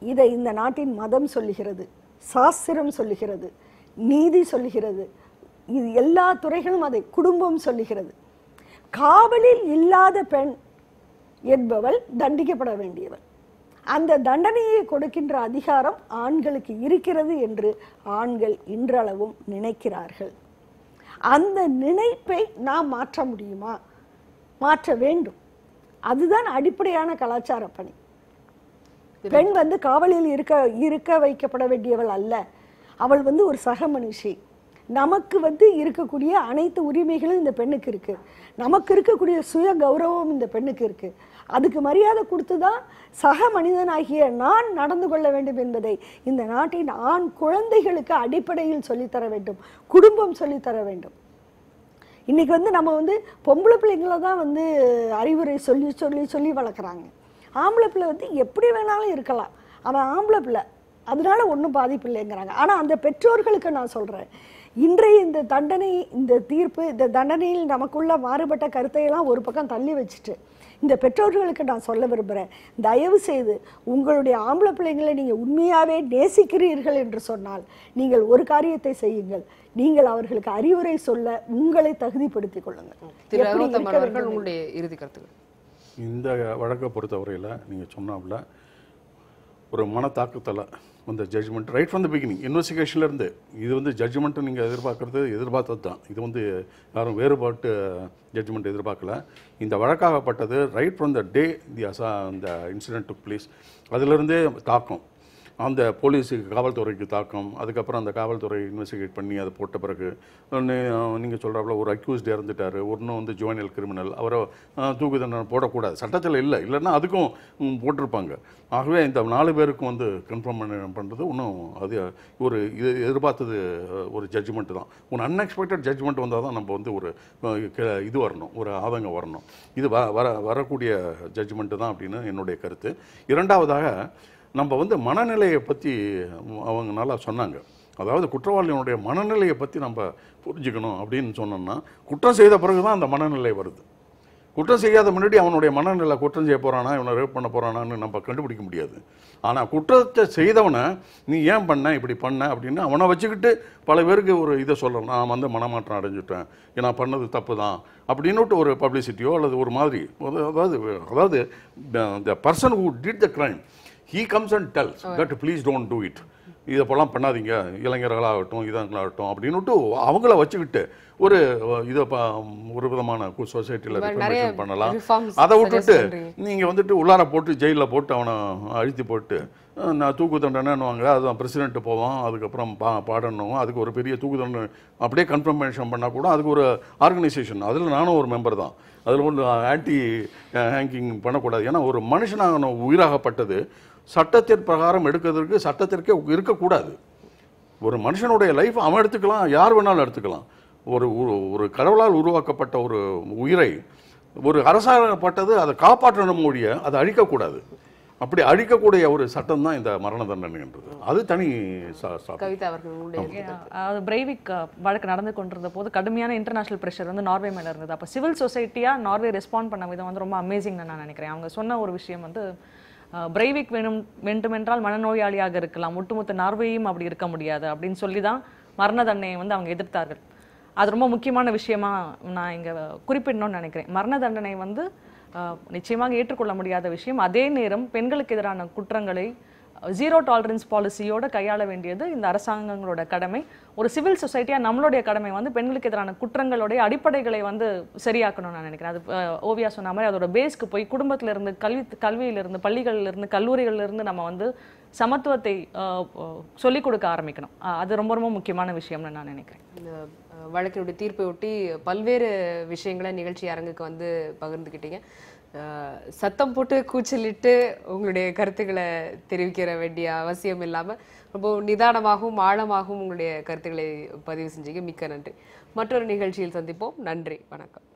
இதை இந்த நாட்டின் மதம் சொல்லுகிறது, சாஸ்திரம் சொல்லுகிறது, நீதி சொல்லுகிறது, இது எல்லா துறைகளும் அதை குடும்பம் சொல்லுகிறது. காவலில் இல்லாத பெண் என்பவள் தண்டிக்கப்பட வேண்டியவள். அந்த தண்டனையை கொடுக்கின்ற அதிகாரம் ஆண்களுக்கு இருக்கிறது என்று ஆண்கள் இன்றளவும் நினைக்கிறார்கள். அந்த நினைப்பை நாம் மாற்ற முடியுமா? மாற்ற வேண்டும். அதுதான் அடிப்படையான கலாச்சார பணி. பெண் வந்து காவலில் இருக்க வைக்கப்பட வேண்டியவள் அல்ல. அவள் வந்து ஒரு சக மனுஷி. நமக்கு வந்து இருக்கக்கூடிய அனைத்து உரிமைகளும் இந்த பெண்ணுக்கு இருக்கு. நமக்கு இருக்கக்கூடிய சுய கௌரவம் இந்த பெண்ணுக்கு இருக்கு. அதுக்கு மரியாதை கொடுத்து தான் சக மனிதனாகிய நான் நடந்து கொள்ள வேண்டும் என்பதை இந்த நாட்டின் ஆண் குழந்தைகளுக்கு அடிப்படையில் சொல்லித்தர வேண்டும், குடும்பம் சொல்லித்தர வேண்டும். இன்னைக்கு வந்து நம்ம வந்து பொம்பளை பிள்ளைங்களை தான் வந்து அறிவுரை சொல்லி சொல்லி சொல்லி வளர்க்குறாங்க. ஆம்பளை பிள்ளை வந்து எப்படி வேணாலும் இருக்கலாம், அவன் ஆம்பளை பிள்ளை, அதனால ஒன்றும் பாதிப்பு இல்லைங்கிறாங்க. ஆனால் அந்த பெற்றோர்களுக்கு நான் சொல்கிறேன், இன்றைய இந்த தண்டனை, இந்த தீர்ப்பு, இந்த தண்டனையில் நமக்குள்ள மாறுபட்ட கருத்தையெல்லாம் ஒரு பக்கம் தள்ளி வச்சுட்டு இந்த பெற்றோர்களுக்கு நான் சொல்ல விரும்புகிறேன், தயவு செய்து உங்களுடைய ஆம்பளை பிள்ளைங்களை நீங்கள் உண்மையாகவே நேசிக்கிறீர்கள் என்று சொன்னால் நீங்கள் ஒரு காரியத்தை செய்யுங்கள், நீங்கள் அவர்களுக்கு அறிவுரை சொல்ல உங்களை தகுதிப்படுத்திக் கொள்ளுங்கள். உங்களுடைய இறுதி கருத்துக்கள். இந்த வழக்கை பொறுத்தவரையில் நீங்கள் சொன்னாப்புல ஒரு மனத்தாக்கத்தில் அந்த judgement right from the beginning இன்வெஸ்டிகேஷன்லேருந்து இது வந்து ஜட்ஜ்மெண்ட்டு நீங்கள் எதிர்பார்த்தது தான். இது வந்து யாரும் வேறுபாட்டு ஜட்ஜ்மெண்ட் எதிர்பார்க்கல. இந்த வழக்காகப்பட்டது ரைட் ஃப்ரம் த டே இந்த இன்சிடென்ட் டுக் பிளேஸ், அதிலிருந்தே தாக்கம் அந்த போலீஸுக்கு, காவல்துறைக்கு தாக்கம். அதுக்கப்புறம் அந்த காவல்துறை இன்வெஸ்டிகேட் பண்ணி அதை போட்ட பிறகு நீங்கள் சொல்கிறாப்புல ஒரு அக்யூஸ்ட் இறந்துட்டார், ஒன்றும் வந்து ஜுவனல் கிரிமினல், அவரை தூக்கு தண்டனை போடக்கூடாது, சட்டத்தில் இல்லைன்னா அதுக்கும் போட்டிருப்பாங்க. ஆகவே இந்த 4 பேருக்கும் வந்து கன்ஃபார்ம் பண்ணுறது இன்னும் அது ஒரு எதிர்பார்த்தது ஒரு ஜட்ஜ்மெண்ட்டு தான். ஒரு அன்எக்ஸ்பெக்டட் ஜட்ஜ்மெண்ட் வந்தால் தான் நம்ம வந்து ஒரு இது வரணும், ஒரு ஆதங்கம் வரணும். இது வரக்கூடிய ஜட்ஜ்மெண்ட்டு தான் அப்படின்னு என்னுடைய கருத்து. இரண்டாவதாக நம்ம வந்து மனநிலையை பற்றி அவங்க நல்லா சொன்னாங்க. அதாவது குற்றவாளியினுடைய மனநிலையை பற்றி நம்ம புரிஞ்சுக்கணும் அப்படின்னு சொன்னோம்னா, குற்றம் செய்த பிறகு தான் அந்த மனநிலை வருது. குற்றம் செய்யாத முன்னாடி அவனுடைய மனநிலை குற்றம் செய்ய போகிறானா, இவனை ரேப் பண்ண போகிறானான்னு நம்ம கண்டுபிடிக்க முடியாது. ஆனால் குற்றத்தை செய்தவனை நீ ஏன் பண்ண, இப்படி பண்ண அப்படின்னு அவனை வச்சுக்கிட்டு பல பேருக்கு ஒரு இதை சொல்லணும், நான் வந்து மனமாற்றம் அடைஞ்சிட்டேன், நான் பண்ணது தப்பு தான் அப்படின்னுட்டு ஒரு பப்ளிசிட்டியோ அல்லது ஒரு மாதிரி, அதாவது the person who did the crime, he comes and tells that please don't do it, இதெல்லாம் பண்ணாதீங்க, இளைஞர்களாகட்டும் இதங்களாகட்டும் அப்படின்னுட்டு அவங்கள வச்சுக்கிட்டு ஒரு இதை ஒரு விதமான சொசைட்டியில் ரிஃபார்மேஷன் பண்ணலாம். அதை விட்டுட்டு நீங்கள் வந்துட்டு உள்ளார போட்டு ஜெயிலில் போட்டு அவனை அழுத்தி போட்டு நான் தூக்கு தண்டனைன்னுவாங்க, அதுதான் பிரசிடென்ட்டு போவான், அதுக்கப்புறம் பாடணும், அதுக்கு ஒரு பெரிய தூக்கு தண்டனை அப்படியே கன்ஃபர்மேஷன் பண்ணால் கூட அதுக்கு ஒரு ஆர்கனைசேஷன், அதில் நானும் ஒரு மெம்பர் தான், அதில் ஒன்று ஆன்டி ஹேங்கிங் பண்ணக்கூடாது. ஏன்னா ஒரு மனுஷனாக உயிராகப்பட்டது சட்டத்தின் பிரகாரம் எடுக்கிறதுக்கு சட்டத்திற்கே இருக்கக்கூடாது. ஒரு மனுஷனுடைய லைஃப் அவன் எடுத்துக்கலாம், யார் வேணாலும் எடுத்துக்கலாம். ஒரு கடவுளால் உருவாக்கப்பட்ட ஒரு உயிரை ஒரு அரசாங்கப்பட்டது அதை காப்பாற்றணும் முடிய அதை அழிக்கக்கூடாது. அப்படி அழிக்கக்கூடிய ஒரு சட்டம் தான் இந்த மரண தண்டனைன்றது. அது தனி. கவிதா அவர்கள் பிரைவிக் வழக்கு நடந்து கொண்டிருந்த போது கடுமையான இன்டர்நேஷனல் ப்ரெஷர் வந்து நார்வே மேலே இருந்தது. அப்போ சிவில் சொசைட்டியாக நார்வே ரெஸ்பாண்ட் பண்ண விதம் வந்து ரொம்ப அமேசிங்னு நான் நினைக்கிறேன். அவங்க சொன்ன ஒரு விஷயம் வந்து பிரைவிக் வேண்டுமென்றால் மனநோயாளியாக இருக்கலாம், ஒட்டுமொத்த நார்வேயும் அப்படி இருக்க முடியாது அப்படின்னு சொல்லி தான் மரண தண்டனையை வந்து அவங்க எதிர்த்தார்கள். அது ரொம்ப முக்கியமான விஷயமா நான் இங்கே குறிப்பிடணும்னு நினைக்கிறேன். மரண தண்டனை வந்து நிச்சயமாக ஏற்றுக்கொள்ள முடியாத விஷயம். அதே நேரம் பெண்களுக்கு எதிரான குற்றங்களை ஜீரோ டாலரன்ஸ் பாலிசியோட கையாள வேண்டியது இந்த அரசாங்கங்களோட கடமை. ஒரு சிவில் சொசைட்டியாக நம்மளுடைய கடமை வந்து பெண்களுக்கு எதிரான குற்றங்களுடைய அடிப்படைகளை வந்து சரியாக்கணும்னு நான் நினைக்கிறேன். அது ஓவியா சொன்ன மாதிரி அதோட பேஸ்க்கு போய் குடும்பத்திலிருந்து, கல்வியிலிருந்து, பள்ளிகளிலிருந்து, கல்லூரிகளிலிருந்து நம்ம வந்து சமத்துவத்தை சொல்லிக் கொடுக்க ஆரம்பிக்கணும். அது ரொம்ப ரொம்ப முக்கியமான விஷயம்னு நான் நினைக்கிறேன். இந்த வழக்கினுடைய தீர்ப்பை ஒட்டி பல்வேறு விஷயங்களை நிகழ்ச்சி அரங்குக்கு வந்து பகிர்ந்துக்கிட்டீங்க. சத்தம் போட்டு கூச்சலிட்டு உங்களுடைய கருத்துக்களை தெரிவிக்கிற வேண்டிய அவசியம் இல்லாமல் ரொம்ப நிதானமாகவும் ஆழமாகவும் உங்களுடைய கருத்துக்களை பதிவு செஞ்சீங்க. மிக்க நன்றி. மற்றொரு நிகழ்ச்சியில் சந்திப்போம். நன்றி, வணக்கம்.